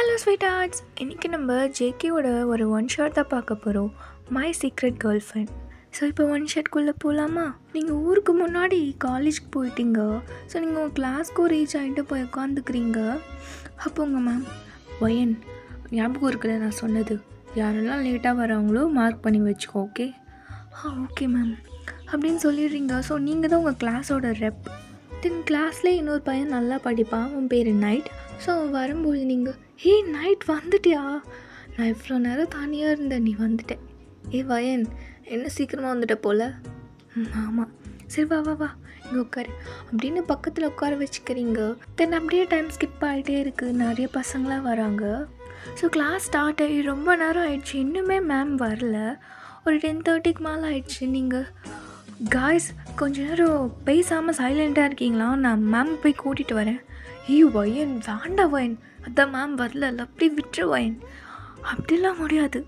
Hello sweet arts. இன்றைக்கி நம்ம ஜேகேவோட ஒரு ஒன் ஷாட் தான் பார்க்க போகிறோம். My secret girl friend. So இப்போ ஒன் ஷாட்குள்ளே போகலாமா? நீங்கள் ஊருக்கு முன்னாடி காலேஜ்க்கு போயிட்டீங்க. ஸோ நீங்கள் உங்கள் கிளாஸ்க்கும் ரீச் ஆகிட்டு போய் உட்காந்துக்கிறீங்க. அப்போங்க மேம் ஒயன் ஞாபகம் இருக்குல்ல நான் சொன்னது, யாரெல்லாம் லேட்டாக வராங்களோ மார்க் பண்ணி வச்சுக்கோ, ஓகே? ஓகே மேம் அப்படின்னு சொல்லிடுறீங்க. ஸோ நீங்கள் தான் உங்கள் கிளாஸோட ரெப். தென் கிளாஸ்லேயே இன்னொரு பையன் நல்லா படிப்பான், அவன் பேர் நைட். ஸோ வரும்போது நீங்கள் நைட் வந்துட்டியா? நான் இவ்வளோ நேரம் தனியாக இருந்தேன், நீ வந்துட்டேன். வயன் என்ன சீக்கிரமாக வந்துட்ட போல். ஆமாம், சரி வா வா வா இங்கே உட்காரு அப்படின்னு பக்கத்தில் உட்கார வச்சுக்கிறீங்க. தென் அப்படியே டைம் ஸ்கிப் ஆகிட்டே இருக்குது, நிறைய பசங்களாம் வராங்க. ஸோ கிளாஸ் ஸ்டார்ட் ஆகி ரொம்ப நேரம் ஆயிடுச்சு, இன்னுமே மேம் வரல. ஒரு 10:30க்கு மேலே ஆயிடுச்சு. நீங்கள் காய்ஸ் கொஞ்ச நேரம் பேசாமல் சைலண்ட்டாக இருக்கீங்களா? நான் மேம் போய் கூட்டிகிட்டு வரேன். வயன் வேண்டாம் வயன், அதான் மேம் வரல, அப்படி விட்டுரு வயன். அப்படிலாம் முடியாது,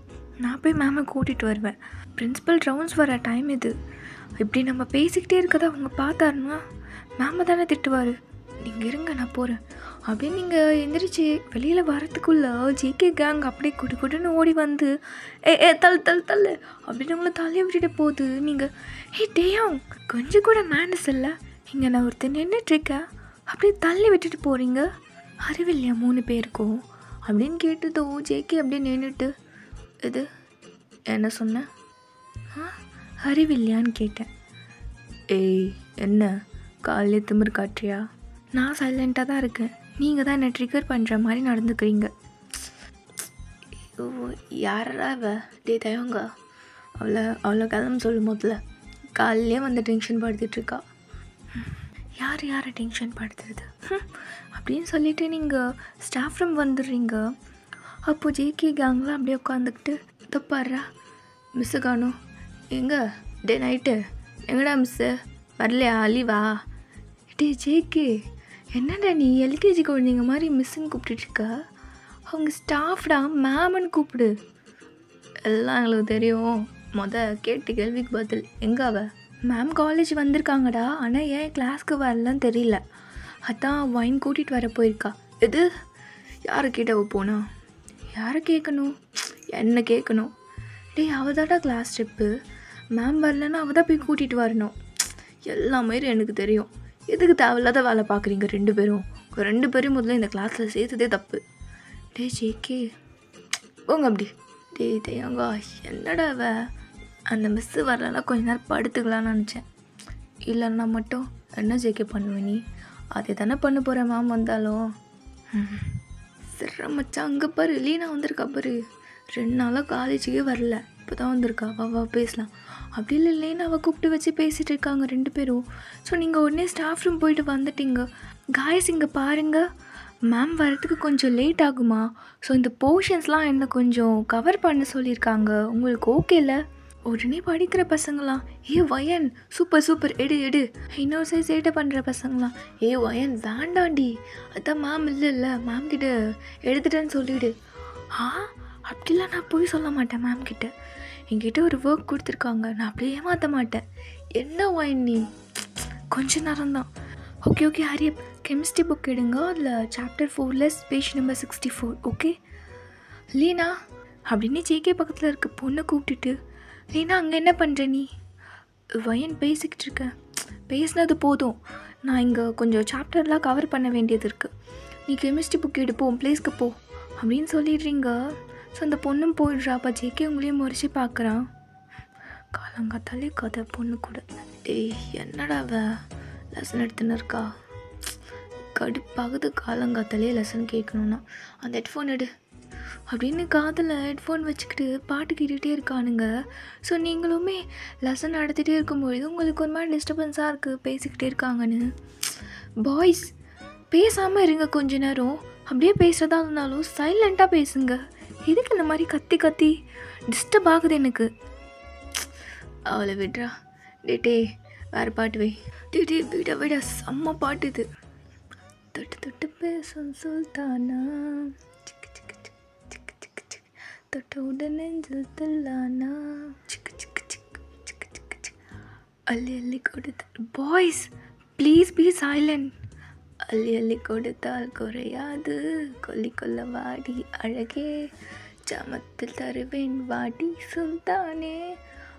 நான் போய் மேமை கூட்டிகிட்டு வருவேன். பிரின்ஸிபல் ரவுண்ட்ஸ் வர டைம் இது. இப்படி நம்ம பேசிக்கிட்டே இருக்கதா அவங்க பார்த்தாருன்னா மேமை தானே திட்டுவார். நீங்கள் இருங்க நான் போகிறேன் அப்படின்னு நீங்கள் எந்திரிச்சு வெளியில் வரத்துக்குள்ளே ஜேகே கேங் அப்படியே குடு குடுன்னு ஓடி வந்து தள்ளு அப்படின்னு உங்களை தள்ளியை விட்டுட்டு போகுது. நீங்கள் டேயாங் கொஞ்சம் கூட மேனஸ் இல்லை, இங்கே நான் ஒருத்தர் நின்றுட்டுருக்கேன், அப்படியே தள்ளி விட்டுட்டு போகிறீங்க, அறிவில்லையா 3 பேருக்கும் அப்படின்னு கேட்டதோ ஜேகே அப்படியே நின்றுட்டு இது என்ன சொன்னேன்? அறிவில்லையான்னு கேட்டேன். என்ன காலையிலே திமிர் காட்டுறியா? நான் சைலண்ட்டாக தான் இருக்கேன், நீங்கள் தான் என்னை ட்ரிகர் பண்ணுற மாதிரி நடந்துக்கிறீங்க. யாரா டே தயங்க அவ்வளோ கிளம்பு சொல்லும் போதில் காலையிலே வந்து டென்ஷன் படுத்திகிட்ருக்கா. யாரை டென்ஷன் படுத்துறது அப்படின்னு சொல்லிவிட்டு நீங்கள் ஸ்டாஃப் ரூம் வந்துடுறீங்க. அப்போது ஜேகே கேங்லாம் அப்படியே உட்காந்துக்கிட்டு தப்பாடுறா மிஸ்ஸு காணும். டே நைட்டு எங்கடா மிஸ்ஸு வரலையா, லீவா? டே ஜேகே என்னடா நீ எல்கேஜி குழந்தைங்க மாதிரி மிஸ்ஸுன்னு கூப்பிட்டுருக்க? அவங்க ஸ்டாஃப்டா, மேம்னு கூப்பிடு. எல்லாம் எங்களுக்கு தெரியும், கேட்டு கேள்விக்கு பதில். எங்காவ? மேம் காலேஜ் வந்திருக்காங்கடா, ஆனால் ஏன் கிளாஸ்க்கு வரலன்னு தெரியல, அதான் வைன் கூட்டிகிட்டு வர போயிருக்கா. எது யாரை கேட்டவ போனா? யாரை கேட்கணும்? என்ன கேட்கணும்? டே அவதாடா கிளாஸ் ட்ரிப்பு, மேம் வரலன்னா அவள் தான் போய் கூட்டிகிட்டு வரணும். எல்லாமே எனக்கு தெரியும், எதுக்கு தேவையில்லாத வேலை பார்க்குறீங்க 2 பேரும்? 2 பேரும் முதல்ல இந்த கிளாஸில் சேர்த்ததே தப்பு. டே ஜேகே போங்க அப்படி. டே தேங்க என்னடா அந்த மிஸ்ஸு வரலன்னா கொஞ்ச நேரம் படுத்துக்கலான்னு நினச்சேன். இல்லைன்னா மட்டும் என்ன ஜேகே பண்ணுவேன் நீ? அதே தானே பண்ண போகிறேன் மேம் வந்தாலும். சிரமச்சா அங்கே பாரு லீனா வந்திருக்கா பாரு, 2 நாளாக காலேஜுக்கே வரல, இப்போ தான் வந்திருக்கா, வா பேசலாம். அப்படி இல்லை லீனாவை கூப்பிட்டு வச்சு பேசிகிட்டு இருக்காங்க 2 பேரும். ஸோ நீங்கள் உடனே ஸ்டாஃப் ரூம் போயிட்டு வந்துட்டீங்க. காய்ஸ் இங்கே பாருங்கள், மேம் வரத்துக்கு கொஞ்சம் லேட் ஆகுமா? ஸோ இந்த போர்ஷன்ஸ்லாம் என்ன கொஞ்சம் கவர் பண்ண சொல்லியிருக்காங்க, உங்களுக்கு ஓகே இல்லை? உடனே படிக்கிற பசங்களாம் வயன் சூப்பர் எடு. இன்னொரு சைஸ் சேட்டை பண்ணுற பசங்களாம் வயன் வேண்டாண்டி, அதான் மேம் இல்லை மேம் கிட்ட எடுத்துட்டேன்னு சொல்லிவிடு. அப்படிலாம் நான் போய் சொல்ல மாட்டேன் மேம் கிட்ட, என்கிட்ட ஒரு ஒர்க் கொடுத்துருக்காங்க, நான் அப்படியே ஏமாற்ற மாட்டேன். என்ன வயன் நீ? கொஞ்ச நேரம் தான். ஓகே ஹரியப், கெமிஸ்ட்ரி புக் எடுங்க, அதில் சாப்டர் 4ல் பேஜ் நம்பர் 64. ஓகே லீனா அப்படின்னு ஜேகே பக்கத்தில் இருக்க பொண்ணை கூப்பிட்டுட்டு, லீனா அங்கே என்ன பண்ணுற நீ? வயன் பேசிக்கிட்டு இருக்கேன். பேசினது போதும், நான் இங்கே கொஞ்சம் சாப்டர்லாம் கவர் பண்ண வேண்டியது இருக்குது, நீ கெமிஸ்ட்ரி புக் எடுப்போம் ப்ளேஸ்க்கு போ அப்படின்னு சொல்லிடுறீங்க. ஸோ அந்த பொண்ணும் போயிடுறா. அப்போ ஜேகே உங்களையும் முறைச்சி பார்க்குறான். காலங்காத்தாலே கதை பொண்ணு கூட. என்னடா லெசன் எடுத்துன்னு இருக்கா? கடுப்பாகுது காலங்காத்தாலே லெசன் கேட்கணுன்னா. அந்த ஹெட்ஃபோன் எடு அப்படின்னு காதில் ஹெட்ஃபோன் வச்சுக்கிட்டு பாட்டு கேட்டுகிட்டே இருக்கானுங்க. ஸோ நீங்களுமே லெசன் நடத்திகிட்டே இருக்கும்பொழுது உங்களுக்கு ஒரு மாதிரி டிஸ்டர்பன்ஸாக இருக்குது, பேசிக்கிட்டே இருக்காங்கன்னு. பாய்ஸ் பேசாமல் இருங்க கொஞ்ச நேரம், அப்படியே பேசுகிறதா இருந்தாலும் சைலண்ட்டாக பேசுங்க. எதுக்கு இந்த மாதிரி கத்தி டிஸ்டர்ப் ஆகுது எனக்கு? அவளை விட்றா. டே வேறு பாட்டு வை. விட செம்ம பாட்டு இது. தொட்டு பேசும் சுல்தானா, தொட்டோட நெஞ்சில் தில்லானா, அள்ளி கொடுத்து. Boys please be silent. அள்ளி அள்ளி கொடுத்தால் குறையாது கொல்லி கொல்ல வாடி அழகே ஜாமத்தில் தருவேன் வாடி சுல்தானே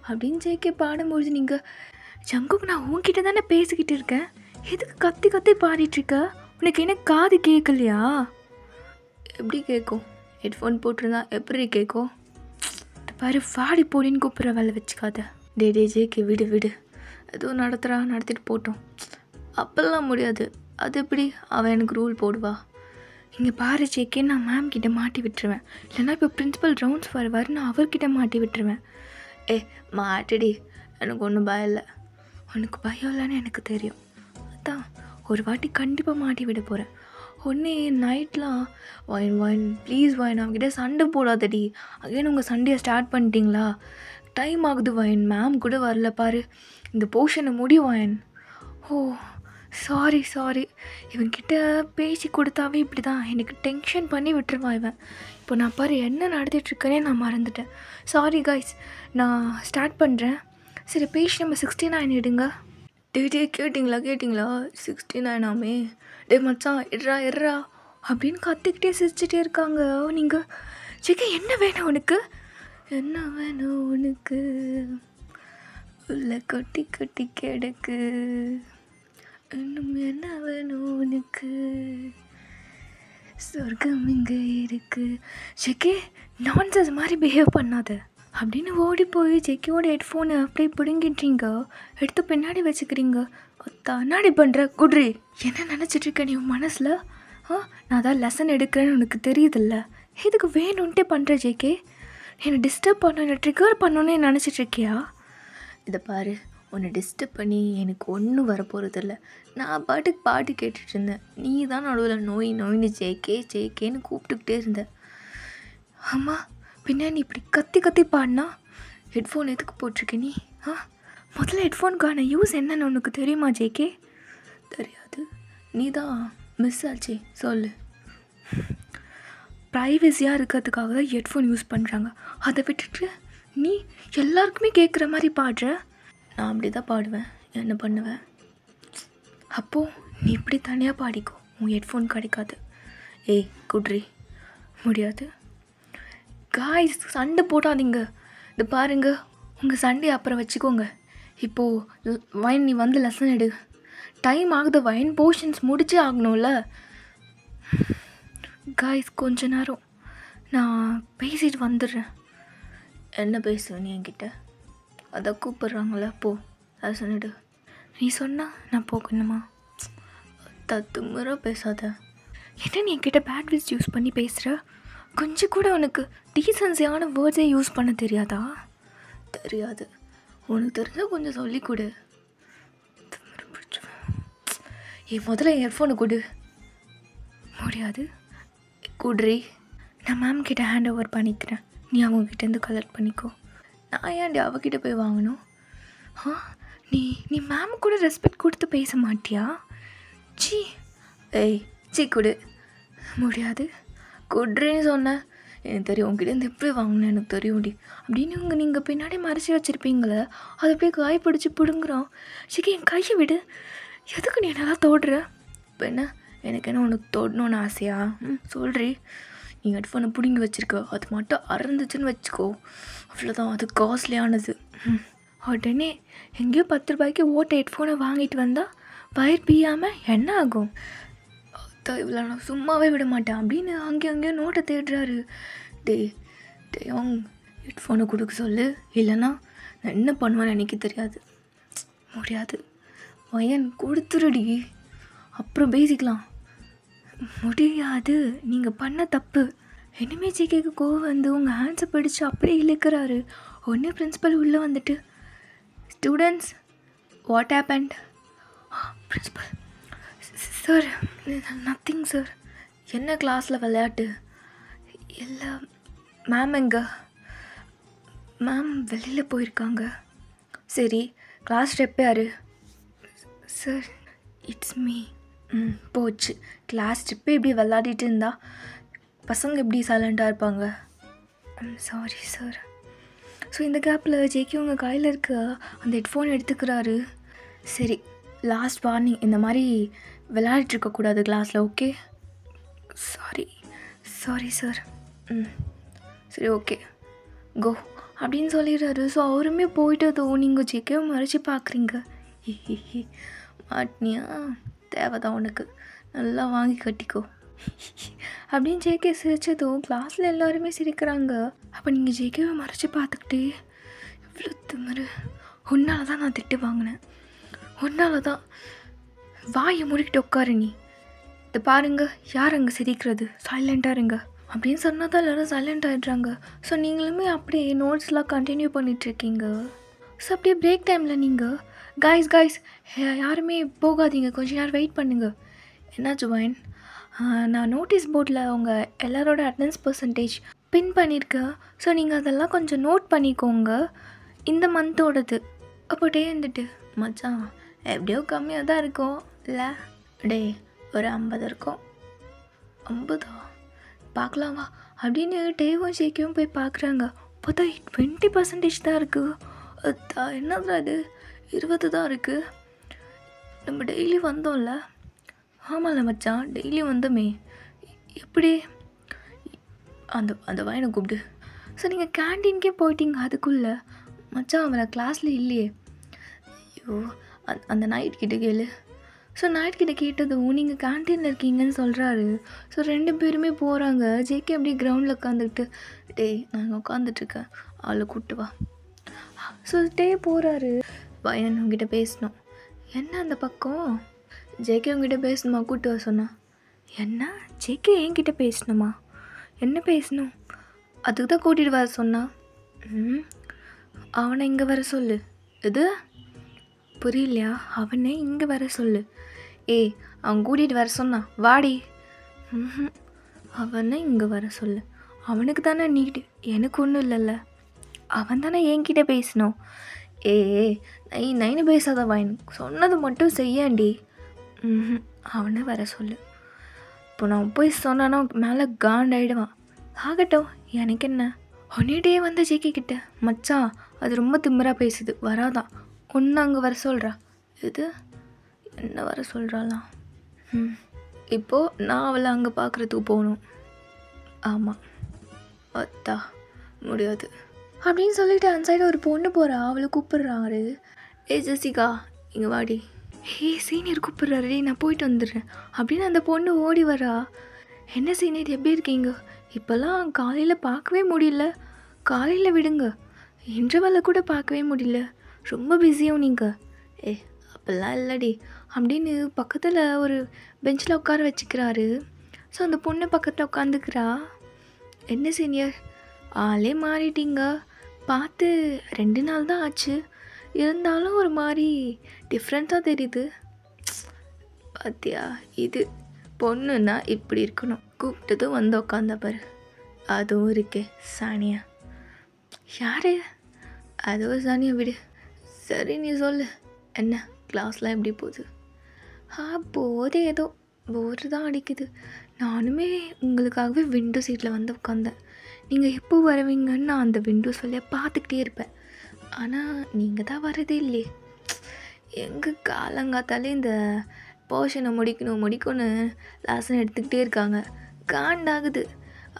அப்படின்னு ஜேகே பாடும்போது நீங்கள் ஜங்குக் நான் உன்கிட்ட தானே பேசிக்கிட்டு இருக்கேன், எதுக்கு கத்தி கத்தி பாடிட்டுருக்க? உனக்கு என்ன காது கேட்கலையா? எப்படி கேட்கும்? ஹெட்ஃபோன் போட்டிருந்தா எப்படி கேட்கும்? பாரு வாடி போடின்னு கூப்பிட்ற வேலை வச்சுக்காத. டே ஜேகே விடு விடு, எதுவும் நடத்திட்டு போட்டோம். அப்போல்லாம் முடியாது. அது எப்படி அவன் எனக்கு ரூல் போடுவா? இங்கே பாரு ஜேகே, நான் மேம் கிட்டே மாட்டி விட்டுருவேன். இல்லைனா இப்போ பிரின்ஸிபல் ரவுண்ட்ஸ் வருவார், நான் அவர்கிட்ட மாட்டி விட்டுருவேன். மாட்டிடி, எனக்கு ஒன்றும் பயம் இல்லை. உனக்கு பயம் இல்லைன்னு எனக்கு தெரியும். அதான் ஒரு வாட்டி கண்டிப்பாக மாட்டி விட போகிறேன். ஒன்று நைட்லாம் வாயின் ப்ளீஸ் வாயின் அவங்ககிட்ட சண்டை போடாதடி. அகைன் உங்கள் சண்டையை ஸ்டார்ட் பண்ணிட்டீங்களா? டைம் ஆகுது வாயின், மேம் கூட வரல பாரு, இந்த போர்ஷனை முடியும் வாயின். ஓ சாரி, இவன்கிட்ட பேசி கொடுத்தாவே இப்படி தான் எனக்கு டென்ஷன் பண்ணி விட்டுருவான் இவன். இப்போ நான் பாரு என்ன நடத்திட்டுருக்கேனே நான் மறந்துட்டேன். சாரி கைஸ், நான் ஸ்டார்ட் பண்ணுறேன். சரி பேஜ் நம்பர் 69 எடுங்க. டே கேட்டிங்களா 69ஆமே? டே மச்சான் எட்ரா அப்படின்னு கத்திக்கிட்டே சிரிச்சிட்டே இருக்காங்க நீங்கள். ஜேகே என்ன வேணும் உனக்கு? என்ன வேணும் உனக்கு? உள்ள கொட்டி கொட்டி கிடக்கு, இன்னும் என்ன வேணும் உனக்கு? சொர்க்கம் இங்கே இருக்கு. ஜேகே நான்சென்ஸ் மாதிரி பிஹேவ் பண்ணாத அப்படின்னு ஓடி போய் ஜேகேவோட ஹெட்ஃபோனை அப்படியே பிடுங்கிட்டீங்க, எடுத்து பின்னாடி வச்சுக்கிறீங்க. தன்னாடி பண்ணுற குட்ரி, என்ன நினச்சிட்ருக்க நீ உன் மனசில்? நான் தான் லெசன் எடுக்கிறேன்னு உனக்கு தெரியுதில்ல, எதுக்கு வேணும்ன்ட்டே பண்ணுற ஜேகே? என்னை டிஸ்டர்ப் பண்ண, என்னை ட்ரிகர் பண்ணணுன்னு நினச்சிட்ருக்கியா? இதை பாரு, உன்னை டிஸ்டர்ப் பண்ணி எனக்கு ஒன்றும் வரப்போகிறதில்ல. நான் பாட்டுக்கு பாட்டு கேட்டுட்டு இருந்தேன், நீ தான் நடுவில் நோயின்னு ஜேகேன்னு கூப்பிட்டுக்கிட்டே இருந்தேன். ஆமாம், பின்ன நீ இப்படி கத்தி பாடினா ஹெட்ஃபோன் எதுக்கு போட்டிருக்க நீ? முதல்ல ஹெட்ஃபோனுக்கான யூஸ் என்னன்னு உனக்கு தெரியுமா ஜேகே? தெரியாது, நீ தான் மிஸ் ஆச்சே, சொல்லு. ப்ரைவசியாக இருக்கிறதுக்காக தான் ஹெட்ஃபோன் யூஸ் பண்ணுறாங்க, அதை விட்டுட்டு நீ எல்லாருக்குமே கேட்குற மாதிரி பாடுற. நான் அப்படி தான் பாடுவேன், என்ன பண்ணுவேன்? அப்போது நீ இப்படி தனியாக பாடிக்கோ, உன் ஹெட்ஃபோன் கிடைக்காது. குட்ரி முடியாது. காய்ஸ் சண்டை போடாதீங்க. இது பாருங்க, உங்கள் சண்டையை அப்புறம் வச்சுக்கோங்க. இப்போது வைன் நீ வந்து லெசன் எடு. டைம் ஆகுது வைன், போர்ஷன்ஸ் முடிச்சே ஆகணும்ல. காய்ஸ் கொஞ்ச நேரம் நான் பேசிட்டு வந்துடுறேன். என்ன பேசுவேன் நீ என்கிட்ட? அதை கூப்பிட்றாங்களே, போ லெசன் எடு. நீ சொன்னால் நான் போகணுமா? தத்துமுறை பேசாத. என்ன நீ என்கிட்ட பேட் வேர்ட்ஸ் யூஸ் பண்ணி பேசுகிற? கொஞ்சம் கூட உனக்கு டீசன்சியான வேர்ட்ஸே யூஸ் பண்ண தெரியாதா? தெரியாது, உனக்கு தெரிஞ்சால் கொஞ்சம் சொல்லிக் கொடு. முதல்ல என் ஹெட்ஃபோனை கொடு. முடியாது. குட்ரி, நான் மேம் கிட்ட ஹேண்ட் ஓவர் பண்ணிக்கிறேன், நீ அவங்ககிட்டேருந்து கலெக்ட் பண்ணிக்கோ. நான் ஏன்டி அவகிட்ட போய் வாங்கணும்? நீ மேம் கூட ரெஸ்பெக்ட் கொடுத்து பேச மாட்டியா? சி கொடு. முடியாது. குட்ரின்னு சொன்னேன், எனக்கு தெரியும் உங்ககிட்ட எப்படி வாங்கணும், எனக்கு தெரியும்டி அப்படின்னு நீங்கள் பின்னாடி மறைச்சி வச்சுருப்பீங்களே, அதை போய் காய் பிடிச்சி பிடுங்குறோம். சரி என் கையை விடு. எதுக்கு நீ நல்லா தோடுற? இப்போ என்ன எனக்கு என்ன உனக்கு தொடணும்னு ஆசையா? சொல்கிறி. நீ ஹெட்ஃபோனை பிடுங்கி வச்சுருக்க, அது மட்டும் அறந்துச்சுன்னு வச்சுக்கோ, அவ்வளோதான், அது காஸ்ட்லியானது. உடனே எங்கேயோ 10 ரூபாய்க்கு ஓட்ட ஹெட்ஃபோனை வாங்கிட்டு வந்தால் வயிறு பிய்யாமல் என்ன ஆகும்? இவ்வளோ நான் சும்மாவே விட மாட்டேன் அப்படின்னு அங்கேயோ நோட்டை தேடுறாரு. அவங்க ஹெட்ஃபோனை கொடுக்க சொல்லு, இல்லைன்னா நான் என்ன பண்ணுவேன்னு எனக்கு தெரியாது. முடியாது. வயன் கொடுத்துருடி, அப்புறம் பேசிக்கலாம். முடியாது, நீங்கள் பண்ண தப்பு. இனிமே ஜேகேக்கு கோவம் வந்து உங்கள் ஹேண்ட்ஸை பிடிச்சி அப்படியே இழுக்கிறாரு. ஒன்றே பிரின்ஸிபல் உள்ளே வந்துட்டு, students what happened? Principal sir, nothing sir. என்ன கிளாஸில் விளையாட்டு? இல்லை மேம், எங்க மேம் வெளியில் போயிருக்காங்க. சரி, கிளாஸ் ரெப் யார்? Sir it's me. போச்சு, கிளாஸ் ட்ரிப்பே இப்படி விளையாடிட்டு இருந்தா பசங்க எப்படி சைலண்ட்டாக இருப்பாங்க? Sorry sir. ஸோ இந்த கேப்பில் ஜேகே உங்கள் கையில் இருக்க அந்த ஹெட்ஃபோன் எடுத்துக்கிறாரு. சரி லாஸ்ட் வார்னிங், இந்த மாதிரி விளையாடிட்டு இருக்கக்கூடாது கிளாஸில், ஓகே? Sorry sorry sir. சரி ஓகே கோ அப்படின்னு சொல்லிடுறாரு. ஸோ அவருமே போயிட்டதோ நீங்கள் ஜேகேவை மறைச்சி பார்க்குறீங்க. மாட்டினியா, தேவைதான் உனக்கு, நல்லா வாங்கி கட்டிக்கோ அப்படின்னு ஜேகே சிரிச்சதும் கிளாஸில் எல்லாருமே சிரிக்கிறாங்க. அப்போ நீங்கள் ஜேகேவை மறைச்சி பார்த்துக்கிட்டே, இவ்வளோ திமிரு, உன்னால தான் நான் திட்டு வாங்கினேன், உன்னால தான், வாயை மூடிக்கிட்டு உட்காரு நீ, இது பாருங்க யார் அங்கே சிரிக்கிறது, சைலண்ட்டாக இருங்க அப்படின்னு சொன்னால் தான் எல்லோரும் சைலண்ட் ஆகிடுறாங்க. ஸோ நீங்களுமே அப்படியே நோட்ஸ்லாம் கண்டினியூ பண்ணிகிட்ருக்கீங்க. ஸோ அப்படியே பிரேக் டைமில் நீங்கள் காய்ஸ் யாருமே போகாதீங்க, கொஞ்சம் நேரம் வெயிட் பண்ணுங்கள். என்னாச்சு வைன்? நான் நோட்டீஸ் போர்டில் அவங்க எல்லாரோட அட்டெண்டன்ஸ் பர்சன்டேஜ் பின் பண்ணியிருக்கேன். ஸோ நீங்கள் அதெல்லாம் கொஞ்சம் நோட் பண்ணிக்கோங்க, இந்த மந்தோடது. அப்போட்டே இருந்துட்டு மச்சான் எப்படியோ கம்மியாக தான் இருக்கும் இல்லை? டே ஒரு 50 இருக்கும். 50 பார்க்கலாமா அப்படின்னு டேவும் ஜேகேவும் போய் பார்க்குறாங்க. பார்த்தா 20% தான் இருக்குது. என்னதான் அது, 20 தான் இருக்குது. நம்ம டெய்லி வந்தோம்ல? ஆமாம்ல மச்சான், டெய்லி வந்தோமே, எப்படி? அந்த வாயனை கூப்பிடு. ஸோ நீங்கள் கேன்டீனுக்கே போயிட்டீங்க அதுக்குள்ளே. மச்சான் அவரை கிளாஸில் இல்லையே. ஐயோ, அந்த நைட் கிட்ட கேளு. ஸோ நைட் கிட்ட கேட்டதும் நீங்கள் கேன்டீனில் இருக்கீங்கன்னு சொல்கிறாரு. ஸோ 2 பேருமே போகிறாங்க. ஜேகே அப்படியே கிரவுண்டில் உட்காந்துக்கிட்டு, டேய் நாங்கள் உட்காந்துட்ருக்கேன், அவளை கூப்பிட்டு வா. ஸோ டே போகிறாரு. பையன் உங்ககிட்ட பேசணும். என்ன அந்த பக்கம்? ஜேகே உங்ககிட்ட பேசணுமா, கூப்பிட்டு வர சொன்னா. என்ன ஜேகே என்கிட்ட பேசணுமா? என்ன பேசணும்? அதுக்கு தான் கூட்டிகிட்டு வர சொன்னா. அவனை இங்கே வர சொல்லு. எது புரியலையா? அவனை இங்கே வர சொல்லு. ஏய் அவன் கூட்டிகிட்டு வர சொன்னான், வாடி. அவனை இங்கே வர சொல்லு. அவனுக்கு தானே நீட்டு, எனக்கு ஒன்றும் இல்லைல்ல. அவன் தானே என்கிட்ட பேசணும். நைன்னு பேசாத வாயின், சொன்னது மட்டும் செய்யாண்டி. அவனை வர சொல்லு. இப்போ நான் போய் சொன்னானா மேலே காண்டாயிடுவான். ஆகட்டும், எனக்கு என்ன. ஒன்னிட்டே வந்த ஜேகே கிட்ட, மச்சான் அது ரொம்ப திமிராக பேசுது, வராதான், ஒன்று அங்கே வர சொல்கிறா. இது என்ன வர சொல்கிறாளாம்? இப்போது நான் அவளை அங்கே பார்க்குறதுக்கு போகணும். ஆமாம் அத்தா முடியாது அப்படின்னு சொல்லிட்டு அந்த சைடு ஒரு பொண்ணு போகிறா. அவளை கூப்பிட்றாரு. ஜெசிகா இங்கே வாடி. சீனியர் கூப்பிட்றாரு, நான் போயிட்டு வந்துடுறேன் அப்படின்னு அந்த பொண்ணு ஓடி வரா. என்ன சீனியர் எப்படி இருக்கீங்க? இப்போல்லாம் காலையில் பார்க்கவே முடியல, காலையில் விடுங்க, இன்டர்வெல்ல கூட பார்க்கவே முடியல, ரொம்ப பிஸியும் நீங்கள். அப்போல்லாம் இல்லடி அப்படின்னு பக்கத்தில் ஒரு பெஞ்சில் உட்கார வச்சுக்கிறாரு. ஸோ அந்த பொண்ணு பக்கத்தில் உட்காந்துக்கிறா. என்ன சீனியர் ஆளே மாறிட்டீங்க, பார்த்து 2 நாள் தான் ஆச்சு, இருந்தாலும் ஒரு மாதிரி டிஃப்ரெண்ட்டாக தெரியுது. பாத்தியா, இது பொண்ணுன்னா இப்படி இருக்கணும். கூப்பிட்டதும் வந்து உட்காந்த பாரு. அதுவும் இருக்கே சானியா. யாரு? அதுவும் சானியா விடு. சரி நீ சொல்லு, என்ன கிளாஸ்லாம் எப்படி போகுது? போதே ஏதோ போர் தான் அடிக்குது. நானுமே உங்களுக்காகவே விண்டோ சீட்டில் வந்து உட்காந்தேன். நீங்கள் எப்போ வருவீங்கன்னு நான் அந்த விண்டோ சொல்லிய பார்த்துக்கிட்டே இருப்பேன். ஆனால் நீங்கள் தான் வரதே இல்லையே. எங்கள் காலங்காத்தாலே இந்த போர்ஷனை முடிக்கணும்னு லெசன் எடுத்துக்கிட்டே இருக்காங்க, காண்டாகுது.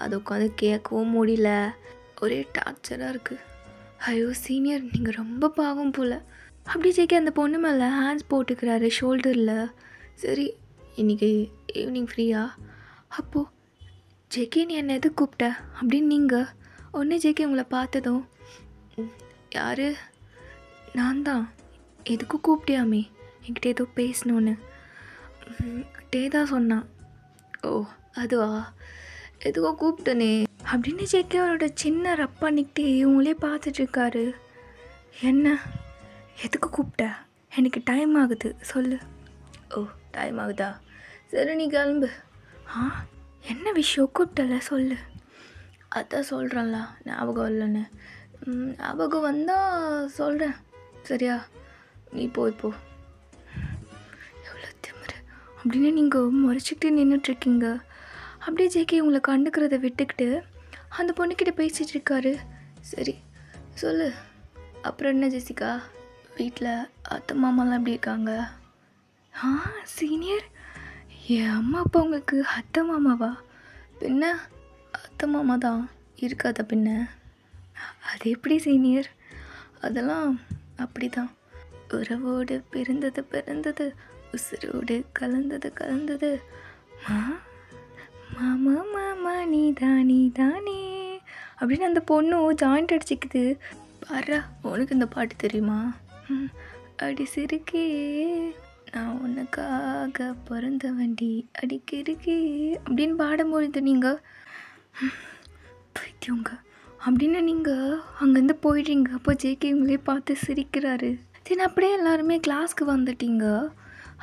அது உட்காந்து கேட்கவும் முடியல, ஒரே டார்ச்சராக இருக்குது. ஐயோ சீனியர் நீங்கள் ரொம்ப பாவம் போல். அப்படி ஜேகே அந்த பொண்ணு மேலே ஹேண்ட்ஸ் போட்டுக்கிறாரு ஷோல்டரில். சரி இன்றைக்கி ஈவினிங் ஃப்ரீயா? அப்போது ஜேகே நீ என்னை எது கூப்பிட்ட அப்படின்னு நீங்கள் ஒன்று ஜேகே உங்களை பார்த்ததும், யார்? நான் தான். எதுக்கும் கூப்பிட்டியாமே, என்கிட்ட ஏதோ பேசணுன்னு. டே தான் சொன்னான். ஓ அதுவா, எதுக்கோ கூப்பிட்டனே அப்படின்னு ஜேகே அவரோட சின்ன ரப் பண்ணிக்கிட்டே இவங்களே பார்த்துட்ருக்காரு. என்ன எதுக்கு கூப்பிட்ட? எனக்கு டைம் ஆகுது சொல்லு. ஓ டைம் ஆகுதா, சரி நீ கிளம்பு. என்ன விஷயம் கூப்பிட்டல சொல்லு. அதான் சொல்கிறேன்ல, ஞாபகம் இல்லைன்னு. ஞாபகம் வந்தால் சொல்கிறேன் சரியா, நீ போ. எவ்வளோ திமிரு அப்படின்னு நீங்கள் முறைச்சிக்கிட்டு நின்றுட்டுருக்கீங்க. அப்படியே ஜேகே உங்களை கண்டுக்கிறத விட்டுக்கிட்டு அந்த பொண்ணுக்கிட்ட பேசிகிட்டு இருக்காரு. சரி சொல்லு, அப்புறம் என்ன ஜெசிகா, வீட்டில் அத்தை மாமாலாம் எப்படி இருக்காங்க? ஆ சீனியர்? என் அம்மா அப்பா உங்களுக்கு அத்தை மாமாவா? பின்ன அத்தை மாமா தான் இருக்காத பின்ன. அது எப்படி சீனியர்? அதெல்லாம் அப்படி தான். உறவோடு பிறந்தது பிறந்தது, உசுரோடு கலந்தது கலந்தது, மா மாமா மாமா நீதானே அப்படின்னு அந்த பொண்ணும் ஜாயிண்ட் அடிச்சுக்குது. பாரா, உனக்கு இந்த பாட்டு தெரியுமா? அடி சிறுக்கே நான் உனக்காக பிறந்த வண்டி அடிக்கிருக்கே அப்படின்னு பாடும்பொழுது நீங்கள் பைத்தியங்க அப்படின்னு நீங்கள் அங்கேருந்து போயிடுறீங்க. அப்போ ஜேகே உங்களே பார்த்து சிரிக்கிறாரு. தென் அப்படியே எல்லாருமே கிளாஸ்க்கு வந்துட்டீங்க.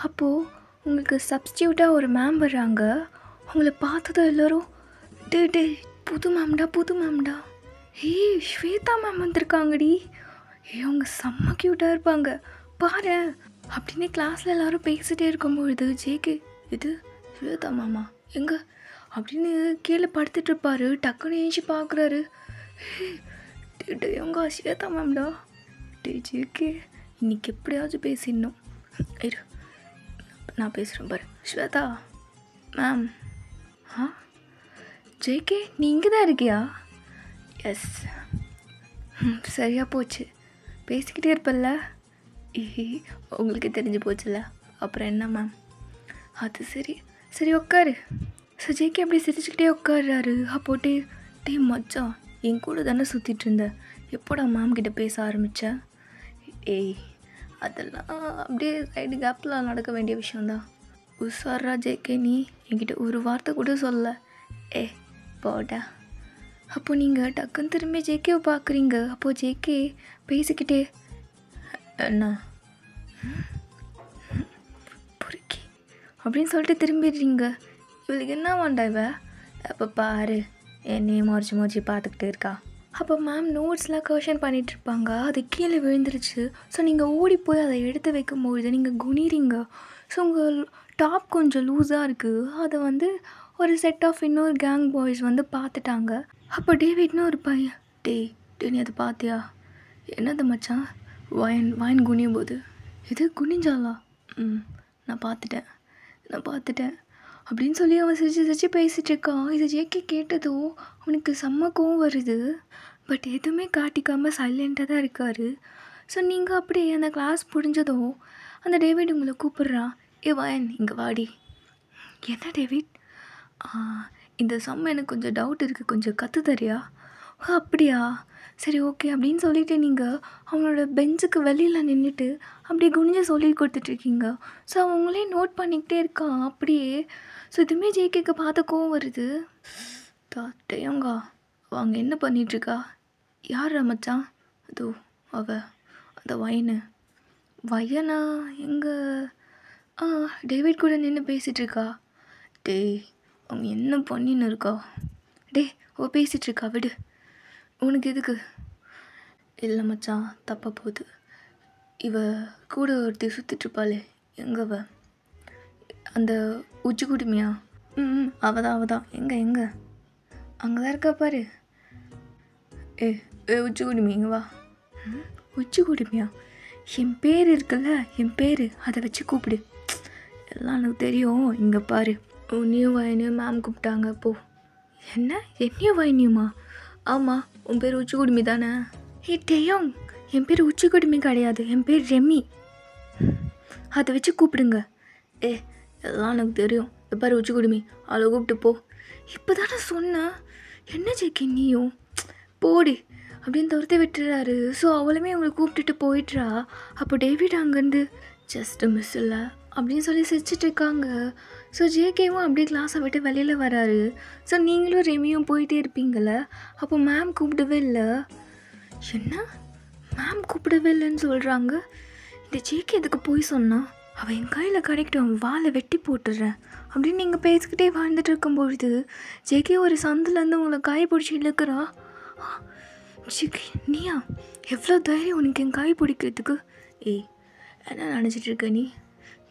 அப்போது உங்களுக்கு சப்ஸ்டியூட்டாக ஒரு மேம் வர்றாங்க. உங்களை பார்த்ததும் எல்லோரும் டே புது மேம்டா ஏய் ஸ்வேதா மேம் வந்திருக்காங்கடி, அவங்க செம்ம க்யூட்டாக இருப்பாங்க பாரு அப்படின்னு கிளாஸில் எல்லோரும் பேசிகிட்டே இருக்கும்பொழுது ஜேகே இது ஸ்வேதா மேமா எங்கே அப்படின்னு கீழே படுத்துட்ருப்பாரு. டக்குன்னு ஏஞ்சி பார்க்குறாரு. எங்க ஸ்வேதா மேம்டா. ஜேகே இன்னைக்கு எப்படியாச்சும் பேசிடணும். இரு நான் பேசுகிறேன் பாரு. ஸ்வேதா மேம். ஜேகே நீ இங்கே தான் இருக்கியா? எஸ். சரியாக போச்சு, பேசிக்கிட்டே இருப்பல்ல. உங்களுக்கு தெரிஞ்சு போச்சுல்ல, அப்புறம் என்ன மேம்? அது சரி உட்காரு. ஸோ ஜேகே அப்படியே சிரிச்சுக்கிட்டே உட்காடுறாரு. அப்போட்டே டே மச்சான் என் கூட தானே சுற்றிட்டு இருந்த, எப்போடா மேம் கிட்டே பேச ஆரம்பித்தேன்? ஏய் அதெல்லாம் அப்படியே சைடு கேப்பில் நடக்க வேண்டிய விஷயந்தான். உஷாரா ஜேகே, நீ என்கிட்ட ஒரு வார்த்தை கூட சொல்ல. போடா. அப்போ நீங்கள் டக்குன்னு திரும்பி ஜேகேவை பார்க்குறீங்க. அப்போது ஜேகே பேசிக்கிட்டே என்ன பொறுக்கி அப்படின்னு சொல்லிட்டு திரும்பிடுறீங்க. இவளுக்கு என்ன வேண்டா இவ அப்போ பாரு என்னையே முறைச்சி பார்த்துக்கிட்டே இருக்கா. அப்போ மேம் நோட்ஸ்லாம் கரெக்ஷன் பண்ணிகிட்ருப்பாங்க. அது கீழே விழுந்துருச்சு. ஸோ நீங்கள் ஓடி போய் அதை எடுத்து வைக்கும்பொழுது நீங்கள் குனிறீங்க. ஸோ உங்கள் டாப் கொஞ்சம் லூஸாக இருக்குது. அதை ஒரு செட் ஆஃப் இன்னொரு கேங் பாய்ஸ் பார்த்துட்டாங்க. அப்போ டேவிட்னு ஒரு பையன், டே நீ அதை பார்த்தியா? என்னது மச்சான்? வாயின் குனியும் போது இது குனிஞ்சாலா? நான் பார்த்துட்டேன் அப்படின்னு சொல்லி அவன் சிரிச்சு பேசிகிட்டு இருக்கான். இது ஜேகே கேட்டதோ அவனுக்கு செம்ம கோவம் வருது. பட் எதுவுமே காட்டிக்காமல் சைலண்ட்டாக தான் இருக்கார். ஸோ நீங்கள் அப்படியே அந்த கிளாஸ் முடிஞ்சதோ அந்த டேவிட் உங்களை கூப்பிட்றான். வாயன் இங்கே வாடி. என்ன டேவிட்? இந்த சம் எனக்கு கொஞ்சம் டவுட் இருக்குது, கொஞ்சம் கற்று தரியா? அப்படியா, சரி ஓகே அப்படின்னு சொல்லிவிட்டு நீங்கள் அவனோட பெஞ்சுக்கு வெளியில் நின்றுட்டு அப்படியே குனிஞ்சு சொல்லி கொடுத்துட்ருக்கீங்க. ஸோ அவங்களே நோட் பண்ணிக்கிட்டே இருக்கான் அப்படியே. ஸோ இதுவுமே ஜேகேக்கு பார்த்த கோவம் வருது. டேயங்கா அவங்க என்ன பண்ணிகிட்ருக்கா? யார் மச்சான்? அதோ அந்த வயனா எங்கே? டேவிட் கூட நின்று பேசிகிட்ருக்கா. டேய் அவங்க என்ன பண்ணின்னு இருக்கா? அவள் பேசிகிட்ருக்கா, விடு. உனக்கு எதுக்கு? இல்லை மச்சான் தப்பாக போகுது. இவ கூட ஒருத்தி சுற்றிட்டுருப்பாளே, எங்கவ? அந்த உச்சி குடுமியா? அவள் தான். எங்கே? அங்கே தான் இருக்கா பாரு. உச்சி குடுமி இங்கே வா. உச்சி குடுமியா? என் பேர் இருக்குல்ல, என் பேர் அதை வச்சு கூப்பிடு. எல்லாம் எனக்கு தெரியும். இங்கே பாரு, உன்னையும் வயனையும் மேம் கூப்பிட்டாங்க. போ. என்னையும் வயனையுமா? ஆமாம், உன் பேர் உச்சி குடுமி தானே? டேயோங் என் பேர் உச்சி குடுமி கிடையாது, என் பேர் ரெமி. அதை வச்சு கூப்பிடுங்க. எல்லாம் எனக்கு தெரியும். பாரு உச்சி குடுமி, அவளை கூப்பிட்டு போ. இப்போ தானே சொன்னேன். என்ன ஜேகே நீயும் போடி அப்படின்னு துரத்தி விட்டுறாரு. ஸோ அவளுமே அவங்களை கூப்பிட்டுட்டு போயிட்டுறா. அப்போ டேவிட் அங்கேருந்து ஜஸ்ட்டு மிஸ் இல்லை அப்படின்னு சொல்லி சிரிச்சிட்டு இருக்காங்க. ஸோ ஜேகேவும் அப்படியே கிளாஸை விட்டு வெளியில் வராரு. ஸோ நீங்களும் ரெமியும் போயிட்டே இருப்பீங்கள. அப்போ மேம் கூப்பிடவே இல்லை. என்ன மேம் கூப்பிடவே இல்லைன்னு சொல்கிறாங்க? இந்த ஜேகே எதுக்கு போய் சொன்னான்? அவன் என் கையில் கிடைக்கட்டும், அவன் வாழை வெட்டி போட்டுடுறேன் அப்படின்னு நீங்கள் பேசிக்கிட்டே வாழ்ந்துட்டு இருக்கும்பொழுது ஜேகே ஒரு சந்திலேருந்து உங்களை காய பிடிச்சி இழுக்கிறா. ஜேகே நீயா? எவ்வளோ தைரியம் உனக்கு என் காய் பிடிக்கிறதுக்கு? என்ன நினச்சிட்ருக்க நீ?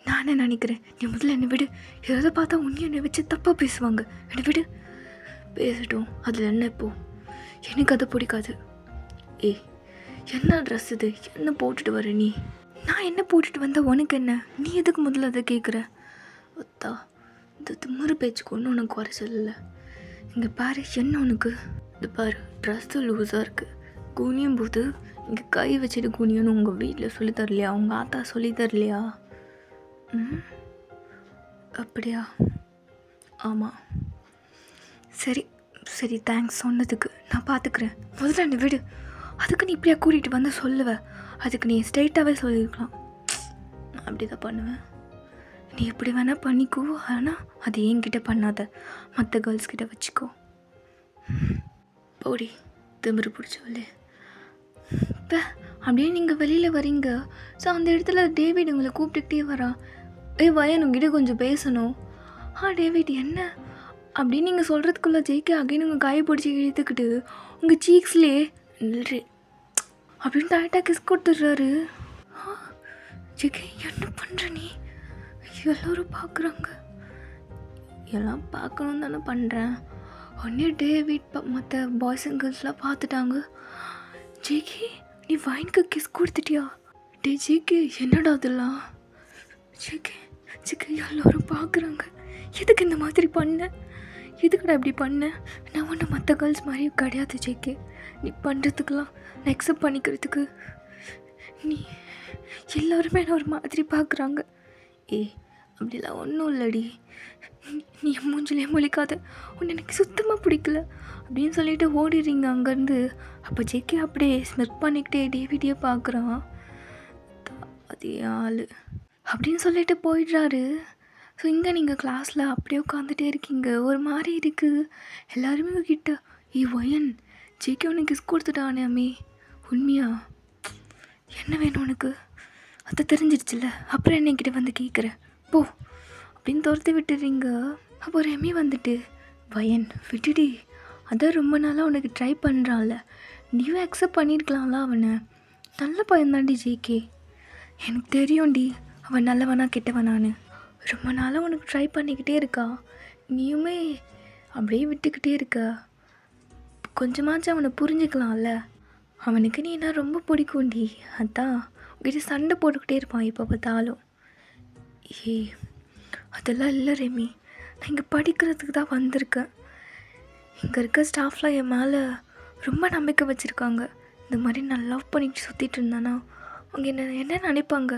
நான் என்ன நினைக்கிறேன்? நீ முதல்ல என்னை விடு. ஏதாவது பார்த்தா உன்னை என்னை வச்சு தப்பாக பேசுவாங்க. என்னை விடு. பேசட்டும், அதில் என்ன இப்போது? எனக்கு அதை பிடிக்காது. என்ன ட்ரெஸ் இது? என்ன போட்டுட்டு வர நீ? நான் என்ன போட்டுட்டு வந்தால் உனக்கு என்ன? நீ எதுக்கு முதல்ல அதை கேட்குற? ஒத்தா இந்த திமிரு பேச்சுக்கு ஒன்றும் உனக்கு குறைச்சல் இல்லை. இங்கே பாரு, என்ன உனக்கு? இது பாரு, ட்ரெஸ்ஸு லூஸாக இருக்குது, குனியும் போது இங்கே கை வச்சுட்டு குனியன்னு உங்கள் வீட்டில் சொல்லி தரலையா? உங்கள் ஆத்தா சொல்லி தரலையா? அப்படியா? ஆமாம், சரி சரி, தேங்க்ஸ் சொன்னதுக்கு. நான் பார்த்துக்கிறேன். முதல்ல நீ விடு. அதுக்கு நீ இப்படியா கூட்டிகிட்டு வந்து சொல்லுவேன்? அதுக்கு நீ ஸ்ட்ரெயிட்டாகவே சொல்லியிருக்கலாம். நான் அப்படி தான் பண்ணுவேன். நீ எப்படி வேணால் பண்ணிக்கோ, ஆனால் அது என்கிட்ட பண்ணாத, மற்ற கேர்ள்ஸ்கிட்ட வச்சுக்கோ. போடி திமிரு பிடிச்சவளே. இப்போ அப்படியே நீங்கள் வெளியில் வரீங்க. ஸோ அந்த இடத்துல டேவிட் உங்களை கூப்பிட்டுக்கிட்டே வரா. வயன் உங்ககிட்ட கொஞ்சம் பேசணும். டேவிட் என்ன அப்படின்னு நீங்கள் சொல்கிறதுக்குள்ளே ஜெய்கே அகைன் உங்கள் காயை பிடிச்சி இழுத்துக்கிட்டு உங்கள் சீக்ஸ்லேயே நில்றி அப்படின்னு டைட்டாக கிஸ் கொடுத்துட்றாரு. ஜெய்கே என்ன பண்ணுற நீ? எல்லோரும் பார்க்குறாங்க. எல்லாம் பார்க்கணும் தானே பண்ணுறேன். உடனே டேவிட் மற்ற பாய்ஸ் அண்ட் கேர்ள்ஸ்லாம் பார்த்துட்டாங்க. ஜெய்கே நீ வைனுக்கு கிஸ் கொடுத்துட்டியா? ஜெய்கே என்னடா அதெல்லாம்? ஜெய்கே எல்லோரும் பார்க்குறாங்க. எதுக்கு இந்த மாதிரி பண்ண? எதுக்கடா இப்படி பண்ண? நான் ஒன்றும் மற்ற கேர்ள்ஸ் மாதிரியும் கிடையாது ஜெய்கே. நீ பண்ணுறதுக்கெலாம் நான் அக்செப்ட் பண்ணிக்கிறதுக்கு நீ எல்லோருமே என்ன ஒரு மாதிரி பார்க்குறாங்க. அப்படிலாம் ஒன்றும் இல்லடி, நீ மூஞ்சிலே முழிக்காத, உன்னை எனக்கு சுத்தமாக பிடிக்கல அப்படின்னு சொல்லிட்டு ஓடிடுறீங்க அங்கேருந்து. அப்போ ஜெய்கே அப்படியே ஸ்மித் பண்ணிக்கிட்டே டேவிடியே பார்க்குறான். அதே ஆள் அப்படின்னு சொல்லிட்டு போயிடுறாரு. ஸோ இங்கே நீங்கள் கிளாஸில் அப்படியே உட்காந்துட்டே இருக்கீங்க. ஒரு மாதிரி இருக்குது. எல்லாருமே கிட்ட வயன் ஜெய்கே உனக்கு கிஸ் கொடுத்துட்டானே அம்மி, உண்மையா? என்ன வேணும் உனக்கு? அதை தெரிஞ்சிடுச்சுல்ல, அப்புறம் என்னைக்கிட்ட வந்து கேட்குறேன் போ அப்படின்னு துரத்தி விட்டுறீங்க. அப்போ ரெமி வந்துட்டு, வயன் விட்டுடி, அதான் ரொம்ப நாளாக உனக்கு ட்ரை பண்ணுறான்ல, நீயும் அக்செப்ட் பண்ணியிருக்கலாம்ல அவனை. நல்ல பையன்தாண்டி ஜெய்கே. எனக்கு தெரியும்டி அவன் நல்லவனா கெட்டவனான்னு. ரொம்ப நாளாக உனக்கு ட்ரை பண்ணிக்கிட்டே இருக்கா, நீயுமே அப்படியே விட்டுக்கிட்டே இருக்க. கொஞ்சமாச்சும் அவனை புரிஞ்சுக்கலாம்ல. அவனுக்கு நீ என்ன ரொம்ப பிடிக்கும்டி, அதான் உங்ககிட்ட சண்டை போட்டுக்கிட்டே இருப்பான் எப்போ பார்த்தாலும். அதெல்லாம் இல்லை ரெமி, நான் இங்கே படிக்கிறதுக்கு தான் வந்திருக்கேன். இங்கே இருக்க ஸ்டாஃப்லாம் என் மேலே ரொம்ப நம்பிக்கை வச்சுருக்காங்க. இந்த மாதிரி நான் லவ் பண்ணிட்டு சுற்றிட்டு இருந்தேன்னா அவங்க என்ன நினைப்பாங்க?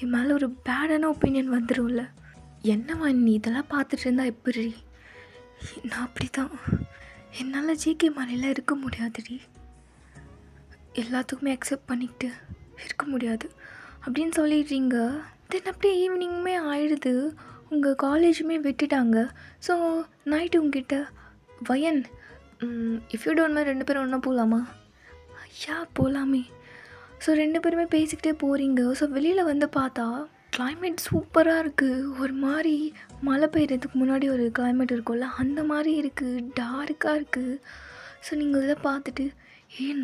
என் மேலே ஒரு பேடான ஒப்பீனியன் வந்துடும்ல. என்னவா நீ இதெல்லாம் பார்த்துட்டு இருந்தா எப்படி? நான் அப்படி தான், என்னால் ஜிகே மாதிரிலாம் இருக்க முடியாதுடி, எல்லாத்துக்குமே அக்செப்ட் பண்ணிக்கிட்டு இருக்க முடியாது அப்படின்னு சொல்லிடுறீங்க. தென் அப்படியே ஈவினிங்குமே ஆயிடுது, உங்கள் காலேஜுமே விட்டுட்டாங்க. ஸோ நைட்டு உங்ககிட்ட வயன் இஃப் யூ டோன்ட் மைண்ட் 2 பேரும் ஒன்றா போகலாமா? ஐயா போகலாமே. ஸோ 2 பேருமே பேசிக்கிட்டே போகிறீங்க. ஸோ வெளியில் வந்து பார்த்தா கிளைமேட் சூப்பராக இருக்குது. ஒரு மாதிரி மழை பெய்யறதுக்கு முன்னாடி ஒரு கிளைமேட் இருக்கும்ல, அந்த மாதிரி இருக்குது, டார்க்காக இருக்குது. ஸோ நீங்கள் இதை பார்த்துட்டு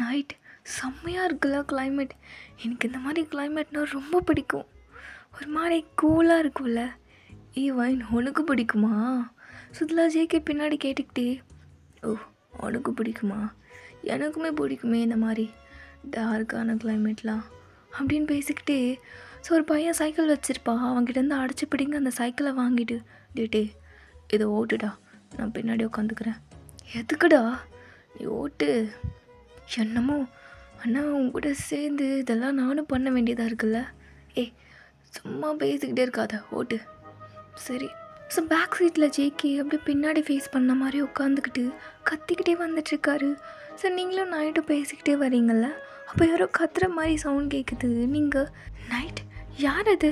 நைட் செம்மையாக இருக்குல்ல கிளைமேட், எனக்கு இந்த மாதிரி கிளைமேட்னால் ரொம்ப பிடிக்கும், ஒரு மாதிரி கூலாக இருக்கும்ல. வைன் உனக்கு பிடிக்குமா? ஸோ இதெல்லாம் ஜேகே பின்னாடி கேட்டுக்கிட்டே, உனக்கு பிடிக்குமா? எனக்குமே பிடிக்குமே இந்த மாதிரி டார்க்கான கிளைமேட்லாம் அப்படின்னு பேசிக்கிட்டே. ஸோ ஒரு பையன் சைக்கிள் வச்சுருப்பான், அவங்ககிட்டருந்து அடிச்சு பிடிங்க அந்த சைக்கிளை வாங்கிட்டு, டே இதை ஓட்டுடா, நான் பின்னாடி உட்காந்துக்கிறேன். எதுக்குடா? நீ ஓட்டு. என்னமோ அண்ணா உன் கூட சேர்ந்து இதெல்லாம் நானும் பண்ண வேண்டியதாக இருக்குல்ல. சும்மா பேசிக்கிட்டே இருக்காத, ஓட்டு. சரி. ஸோ பேக் சீட்டில் ஜேகே அப்படியே பின்னாடி ஃபேஸ் பண்ண மாதிரி உட்காந்துக்கிட்டு கத்திக்கிட்டே வந்துட்டுருக்காரு. ஸோ நீங்களும் நைட்டும் பேசிக்கிட்டே வரீங்கள்ல, அப்போ யாரோ கத்துற மாதிரி சவுண்ட் கேட்குது. நீங்கள் நைட் யார் அது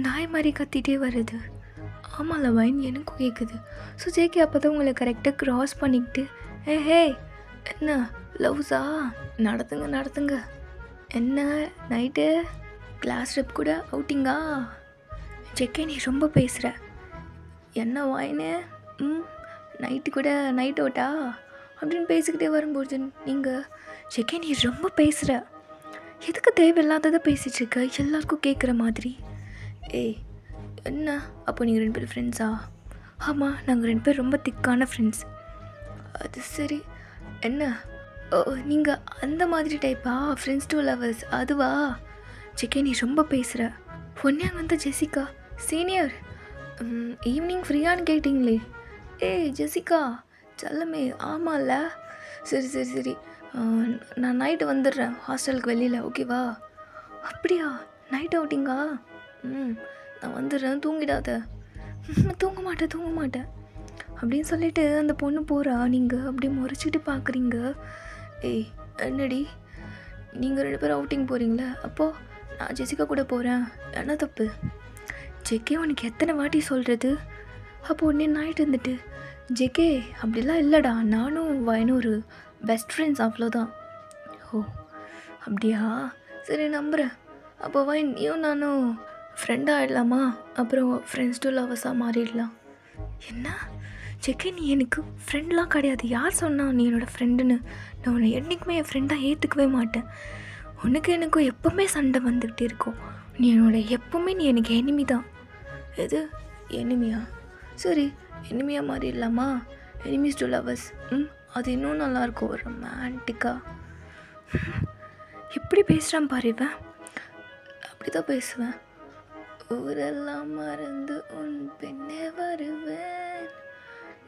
நாய் மாதிரி கத்திகிட்டே வருது? ஆமாம்ல வைன், எனக்கும் கேட்குது. ஸோ ஜேகே அப்போ தான் உங்களை கரெக்டாக க்ராஸ் பண்ணிக்கிட்டு, ஹே என்ன லவ்ஸா? நடத்துங்க. என்ன நைட்டு கிளாஸ் ட்ரிப் கூட அவுட்டிங்கா? ஜேகே நீ ரொம்ப பேசுகிற. என்ன வாயின்னு நைட்டு கூட நைட் அவுட்டா அப்படின்னு பேசிக்கிட்டே வரும்போது நீங்கள், ஜேகே நீ ரொம்ப பேசுகிற, எதுக்கு தேவையில்லாததை பேசிகிட்ருக்க எல்லாருக்கும் கேட்குற மாதிரி? என்ன அப்போ நீங்கள் 2 பேரும் ஃப்ரெண்ட்ஸா? ஆமாம், நாங்கள் 2 பேர் ரொம்ப திக்கான ஃப்ரெண்ட்ஸ். அது சரி. என்ன நீங்கள் அந்த மாதிரி டைப்பா? ஃப்ரெண்ட்ஸ் 2 லவர்ஸ் அதுவா? ஜேகே நீ ரொம்ப பேசுகிற. ஒன்னே அங்கே வந்து ஜெசிகா, சீனியர் ஈவினிங் ஃப்ரீயான்னு கேட்டிங்களே. ஏய் ஜெசிகா செல்லமே, ஆமாம்ல, சரி சரி சரி, நான் நைட்டு வந்துடுறேன் ஹாஸ்டலுக்கு வெளியில், ஓகேவா? அப்படியா, நைட் அவுட்டிங்கா? நான் வந்துடுறேன், தூங்கிடாத. தூங்க மாட்டேன் அப்படின்னு சொல்லிட்டு அந்த பொண்ணு போகிறா. நீங்கள் அப்படி முறைச்சிட்டு பார்க்குறீங்க. ஏய் என்னடி, நீங்கள் 2 பேரும் அவுட்டிங் போகிறீங்களே, அப்போது நான் ஜெசிகா கூட போகிறேன், என்ன தப்பு? ஜேகே உனக்கு எத்தனை வாட்டி சொல்கிறது? அப்போ உடனே நைட் இருந்துட்டு, ஜேகே அப்படிலாம் இல்லைடா, நானும் வயனும் ஒரு பெஸ்ட் ஃப்ரெண்ட்ஸ், அவ்வளோதான். ஓ அப்படியா, சரி நம்புகிறேன். அப்போ வைன் நீயும் நானும் ஃப்ரெண்டாக ஆகிடலாமா? அப்புறம் ஃப்ரெண்ட்ஸ் டு லவர்ஸாக மாறிடலாம். என்ன ஜேகே, நீ எனக்கு ஃப்ரெண்ட்லாம் கிடையாது. யார் சொன்னா நீ என்னோடய ஃப்ரெண்டுன்னு? நான் உன்னை என்றைக்குமே என் ஃப்ரெண்டாக ஏற்றுக்கவே மாட்டேன். உனக்கு எனக்கும் எப்போவுமே சண்டை வந்துக்கிட்டே இருக்கும். நீ எப்போவுமே நீ எனக்கு எனிமி தான். எது எனிமியா? சரி எனிமியாக மாறிடலாமா? எனிமிஸ் டு லவர்ஸ், அது இன்னும் நல்லாயிருக்கும், ரொமான்டிக்காக. எப்படி பேசுகிறான் பாரு இவன். அப்படி தான் பேசுவேன். ஊரெல்லாம் மறந்து உன் பின்னே வருவேன்,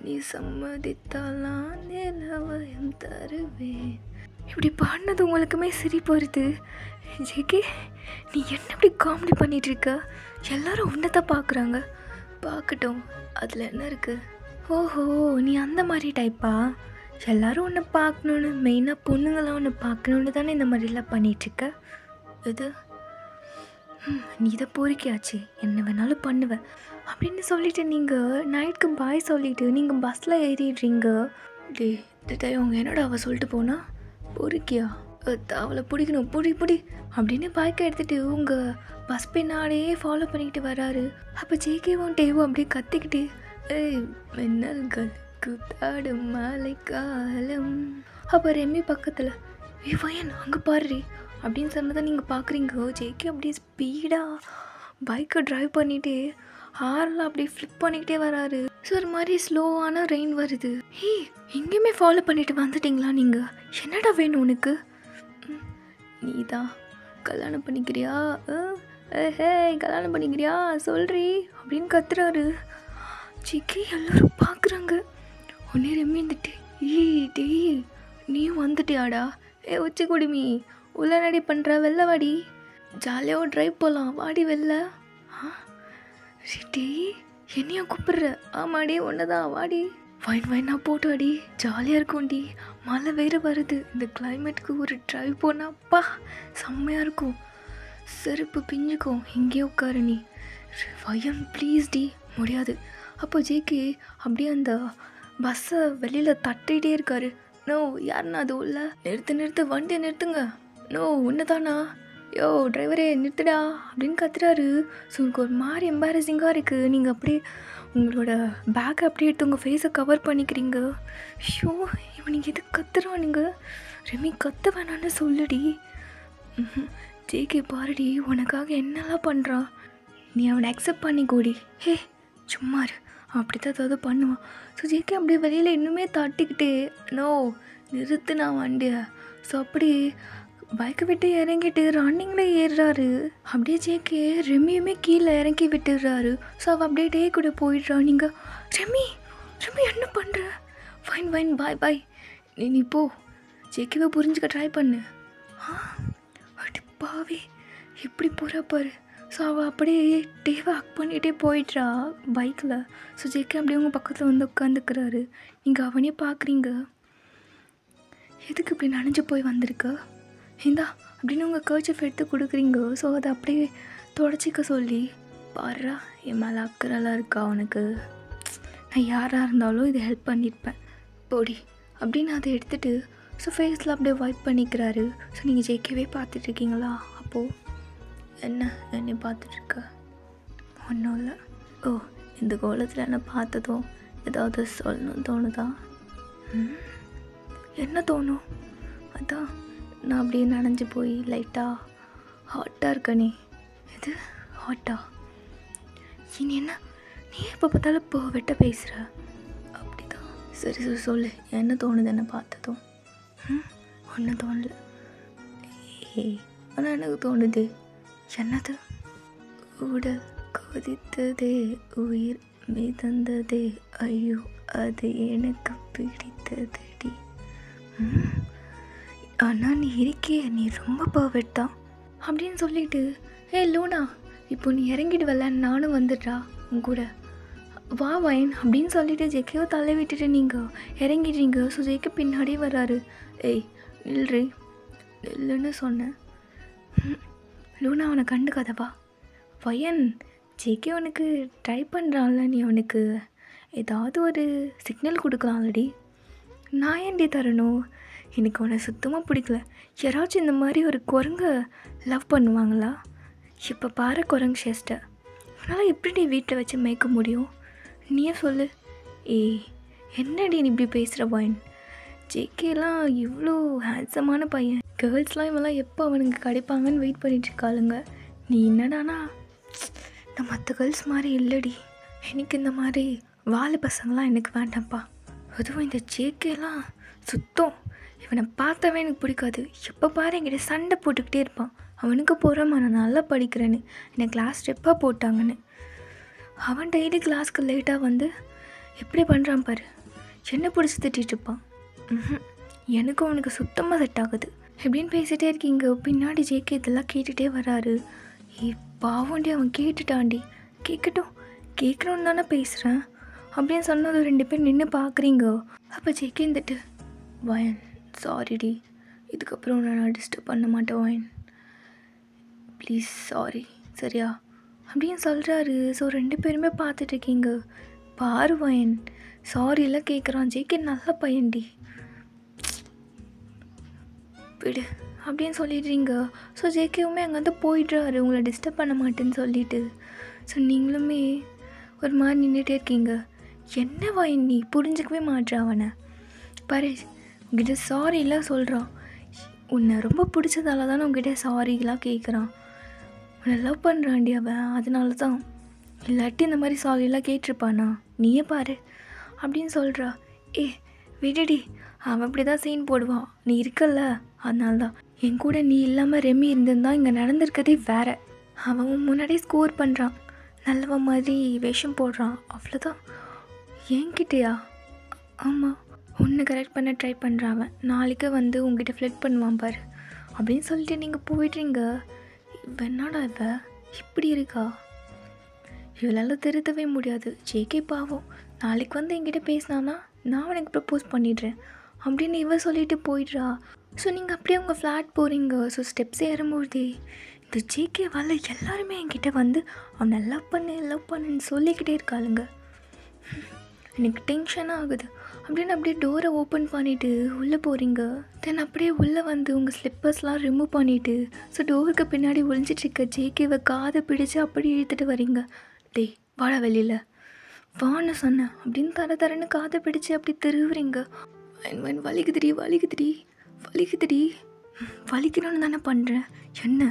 நீ சம்மதித்தாலாம் நிலவயம் தருவேன். இப்படி பாடினது உங்களுக்குமே சிரிப்பு வருது. ஜேகே நீ என்ன இப்படி காமெடி பண்ணிகிட்ருக்க? எல்லோரும் உன்னை தான் பார்க்குறாங்க. பார்க்கட்டும், அதில் என்ன இருக்குது? ஓஹோ, நீ அந்த மாதிரி டைப்பா? எல்லோரும் உன்னை பார்க்கணுன்னு, மெயினாக பொண்ணுங்களாம் உன்னை பார்க்கணுன்னு தானே இந்த மாதிரிலாம் பண்ணிகிட்ருக்க? இது நீ இதை பொறுக்கியாச்சு, என்ன வேணாலும் பண்ணுவேன் அப்படின்னு சொல்லிவிட்டு நீங்கள் நைட்டுக்கு பாய் சொல்லிவிட்டு நீங்கள் பஸ்ஸில் ஏறிடுறீங்க. டே அவங்க என்னடா அவள் சொல்லிட்டு போனா, பொறுக்கியா, அவளை பிடிக்கணும், பிடி அப்படின்னு பைக்கை எடுத்துகிட்டு உங்கள் பஸ் பின்னாடியே ஃபாலோ பண்ணிக்கிட்டு வராரு. அப்போ ஜேகேவும் டேவும் அப்படியே கத்திக்கிட்டு, ஏய் மின்னல்கள் கூத்தாடும் மழை காலம். அப்போ ரெம்மி பக்கத்தில், வயன் அங்கே பாரு அப்படின்னு சொன்னதை நீங்கள் பார்க்குறீங்க. ஜேகே அப்படியே ஸ்பீடாக பைக்கை ட்ரைவ் பண்ணிகிட்டே ஹார்லாம் அப்படியே ஃப்ளிப் பண்ணிக்கிட்டே வராரு. ஸோ ஒரு மாதிரி ஸ்லோவான ரெயின் வருது. எங்கேயுமே ஃபாலோ பண்ணிட்டு வந்துட்டிங்களா நீங்கள்? என்னடா வேணும் உனக்கு? நீ தான் கல்யாணம் பண்ணிக்கிறியா? ஹே கல்யாணம் பண்ணிக்கிறியா சொல்றி அப்படின்னு கத்துறாரு. ஜேகே எல்லோரும் பார்க்குறாங்க. உடனே ரெம்மி இருந்துட்டு, டேய் நீயும் வந்துட்டியாடா? உச்சி குடிமி உள்ள நடி பண்ணுற, வெளில வாடி, ஜாலியாக ட்ரைவ் போகலாம், வாடி வெளில. டே என்னையா கூப்பிடுற? ஆமாடி ஒன்று தான், வாடி, வைனா போட்டு அடி, ஜாலியாக இருக்கும்டி, மழை வேறு வருது, இந்த கிளைமேட்டுக்கு ஒரு ட்ரைவ் போனாப்பா செம்மையாக இருக்கும், செருப்பு பிஞ்சுக்கும், இங்கேயே உட்காரு நீ. வயன் ப்ளீஸ் டி. முடியாது. அப்போ ஜேகே அப்படியே அந்த பஸ்ஸை வெளியில் தட்டிகிட்டே இருக்காரு. நோ யாருண்ணா அது உள்ள? நிறுத்து வண்டியை நிறுத்துங்க. நோ ஒன்று தானா? யோ டிரைவரே நிறுத்துடா அப்படின்னு கத்துறாரு. ஸோ உங்களுக்கு ஒரு மாதிரி எம்பாரசிங்காக இருக்குது. நீங்கள் அப்படியே உங்களோட பேக்கை அப்படியே எடுத்து உங்கள் ஃபேஸை கவர் பண்ணிக்கிறீங்க. ஷோ இவன் நீங்கள் எது கத்துறான்? நீங்கள் ரெமி கத்த வேணான்னு சொல்லுடி. ஜேகே பாருடி, உனக்காக என்னெல்லாம் பண்ணுறான், நீ அவனை அக்செப்ட் பண்ணிக்கோடி. ஹே சும்மாரு, அப்படி தான் ஏதாவது பண்ணுவான். ஸோ ஜேகே அப்படியே வெளியில் இன்னுமே தட்டிக்கிட்டே, நோ நிறுத்து நான் வண்டியை. ஸோ அப்படி பைக்கை விட்டு இறங்கிட்டு ரன்னிங்கில் ஏறுறாரு. அப்படியே ஜேகே ரெமியுமே கீழே இறங்கி விட்டுடுறாரு. ஸோ அவள் அப்படியே டே கூட போயிடுறா. நீங்கள் ரெமி என்ன பண்ணுற? ஃபைன் பாய் நீ போ, ஜேகேவை புரிஞ்சுக்க ட்ரை பண்ணு. அடிப்பாவே எப்படி போகிறா பாரு. ஸோ அவள் அப்படியே டேவை ஹக் பண்ணிகிட்டே போயிடுறா பைக்கில். ஸோ ஜேகே அப்படியே உங்கள் பக்கத்தில் வந்து உட்காந்துக்கிறாரு. நீங்கள் அவனே பார்க்குறீங்க. எதுக்கு இப்படி நனைஞ்சு போய் வந்திருக்க? இந்தா அப்படின்னு உங்கள் கர்ச்சீஃப் எடுத்து கொடுக்குறீங்க. ஸோ அதை அப்படியே தொடச்சிக்க சொல்லி, பாருடா என் மேலே அக்கறைலாம் இருக்கா உனக்கு, நான் யாராக இருந்தாலும் இதை ஹெல்ப் பண்ணியிருப்பேன் போடி அப்படின்னு அதை எடுத்துகிட்டு ஸோ ஃபேஸில் அப்படியே வைப் பண்ணிக்கிறாரு. ஸோ நீங்கள் ஜேகேவே பார்த்துட்ருக்கீங்களா? அப்போது என்னை பார்த்துட்ருக்க? ஒன்றும் இல்லை. ஓ இந்த கோலத்தில் என்ன பார்த்ததும் ஏதாவது சொல்லணும்னு தோணுதா? என்ன தோணும்? அதான் நான் அப்படியே நனைஞ்சு போய் லைட்டாக ஹாட்டாக இருக்கனே. இது ஹாட்டா? இனி என்ன நீ எப்போ பார்த்தாலும் இப்போ வெட்ட பேசுகிற? அப்படி தான். சரி சொல்லு, என்ன தோணுது என்ன பார்த்ததும்? ஒன்றும் தோணல. ஆனால் எனக்கு தோணுது என்னது? உடல் கொதித்ததே, உயிர் மிதந்ததே, ஐயோ அது எனக்கு பிடித்ததடி. ஆனால் நீ இருக்கியே, நீ ரொம்ப பர்ஃபெக்ட் தான் அப்படின்னு சொல்லிட்டு, லூனா இப்போ நீ இறங்கிடுவல, நானும் வந்துடுறா உன் கூட, வா வயன் அப்படின்னு சொல்லிட்டு ஜெகேவை தலை விட்டுட்டு நீங்கள் இறங்கிடுறீங்க. ஸோ ஜெகே பின்னாடியே வர்றாரு. நில்றி நில்லுன்னு சொன்னேன். லூனா அவனை கண்டுக்காதவா வயன், ஜெகே அவனுக்கு ட்ரை பண்ணுறான்ல, நீ அவனுக்கு ஏதாவது ஒரு சிக்னல் கொடுக்கலாம்லடி. நான் ஏன்டி தரணும்? எனக்கு அவனை சுத்தமாக பிடிக்கல. யாராச்சும் இந்த மாதிரி ஒரு குரங்க லவ் பண்ணுவாங்களா? இப்போ பாரு குரங்கு சேஷ்டை, அதனால் எப்படி வீட்டில் வச்சு மேய்க்க முடியும்? நீயே சொல்லு. என்னடி நீ இப்படி பேசுகிற வயன்? ஜேகேலாம் இவ்வளோ ஹேண்ட்ஸமான பையன், கேர்ள்ஸ்லாம் இவெல்லாம் எப்போ அவனுக்கு கிடைப்பாங்கன்னு வெயிட் பண்ணிகிட்ருக்காளுங்க. நீ என்னடானா இந்த மற்ற கேர்ள்ஸ் மாதிரி இல்லடி. எனக்கு இந்த மாதிரி வாலு பசங்களாம் எனக்கு வேண்டாம்ப்பா. அதுவும் இந்த ஜேகேலாம் சுத்தம், இவனை பார்த்தாவே எனக்கு பிடிக்காது. எப்போ பாரு என்கிட்ட சண்டை போட்டுக்கிட்டே இருப்பான். அவனுக்கு போகிறோமா நான் நல்லா படிக்கிறேன்னு, என்னை கிளாஸ் ஸ்டெப்பாக போட்டாங்கன்னு. அவன் டெய்லி கிளாஸ்க்கு லேட்டாக வந்து எப்படி பண்ணுறான் பாரு, என்ன பிடிச்சி திட்டிகிட்ருப்பான். எனக்கும் அவனுக்கு சுத்தமாக செட் ஆகுது. எப்படின்னு பேசிகிட்டே இருக்கீங்க, பின்னாடி ஜேகே இதெல்லாம் கேட்டுகிட்டே வராரு. பாவண்டி அவன் கேட்டுட்டாண்டி. கேட்கட்டும், கேட்குறோன்னு தானே பேசுகிறேன் அப்படின்னு சொன்னது 2 பேர் நின்று பார்க்குறீங்க. அப்போ ஜேகே இருந்துட்டு, வயன் சாரிடி, இதுக்கப்புறம் நான் டிஸ்டர்ப் பண்ண மாட்டேன் வயன், ப்ளீஸ் சாரி சரியா அப்படின்னு சொல்கிறாரு. ஸோ 2 பேருமே பார்த்துட்ருக்கீங்க. பாரு வயன் சாரியெல்லாம் கேட்குறான். ஜேகே நல்ல பையன்டி, விடு அப்படின்னு சொல்லிடுறீங்க. ஸோ ஜேகேவுமே அங்கேருந்து போயிடுறாரு, உங்களை டிஸ்டர்ப் பண்ண மாட்டேன்னு சொல்லிட்டு. ஸோ நீங்களுமே ஒரு மாதிரி நின்றுட்டே இருக்கீங்க. என்ன வயன் நீ புரிஞ்சிக்கவே மாட்டேற அவனை பாரு. உங்ககிட்ட சாரிலாம் சொல்கிறான். உன்னை ரொம்ப பிடிச்சதால தானே உங்ககிட்ட சாரிலாம் கேட்குறான். உன்னை லவ் பண்ணுறான்டி அவன், அதனால தான். இல்லாட்டி இந்த மாதிரி சாரிலாம் கேட்டிருப்பானா? நீயே பாரு அப்படின்னு சொல்கிறா. விடுடி, அவன் அப்படி தான் சீன் போடுவான், நீ இருக்கல்ல அதனால தான். என் கூட நீ இல்லாமல் ரெமி இருந்திருந்தா இங்கே நடந்திருக்கதே வேறு. அவன் முன்னாடியே ஸ்கோர் பண்ணுறான், நல்லவன் மாதிரி வேஷம் போடுறான், அவ்வளோதான். என்கிட்டயா? ஆமாம், ஒன்று கரெக்ட் பண்ண ட்ரை பண்ணுறான் அவன். நாளைக்கு வந்து உங்ககிட்ட ஃப்ளட் பண்ணுவான் பாரு அப்படின்னு சொல்லிட்டு நீங்கள் போயிடுறீங்க. என்னடா இவ இப்படி இருக்கா? இவளால் திருத்தவே முடியாது. ஜேகே பாவம், நாளைக்கு வந்து என்கிட்ட பேசினானா நான் அவனுக்கு ப்ரப்போஸ் பண்ணிடுறேன் அப்படின்னு இவ சொல்லிட்டு போயிடுறா. ஸோ நீங்கள் அப்படியே உங்கள் ஃப்ளாட் போகிறீங்க. ஸோ ஸ்டெப்ஸ் ஏறும்போதே இந்த ஜேகேவால் எல்லாருமே என்கிட்ட வந்து அவனை லவ் பண்ணுன்னு சொல்லிக்கிட்டே இருக்காளுங்க. எனக்கு டென்ஷனாக ஆகுது அப்படின்னு அப்படியே டோரை ஓப்பன் பண்ணிவிட்டு உள்ளே போகிறீங்க. தென் அப்படியே உள்ளே வந்து உங்கள் ஸ்லிப்பர்ஸ்லாம் ரிமூவ் பண்ணிவிட்டு ஸோ டோருக்கு பின்னாடி ஒழிஞ்சிட்ருக்க ஜேகேவை காதை பிடிச்சி அப்படி இழுத்துட்டு வரீங்க. டேய் வாடா வெளியில் வான்னு சொன்னேன் அப்படின்னு தரன்னு காதை பிடிச்சி அப்படி திருவுறீங்க. வலிக்குதுடி வலிக்கணும்னு தானே பண்ணுறேன். என்ன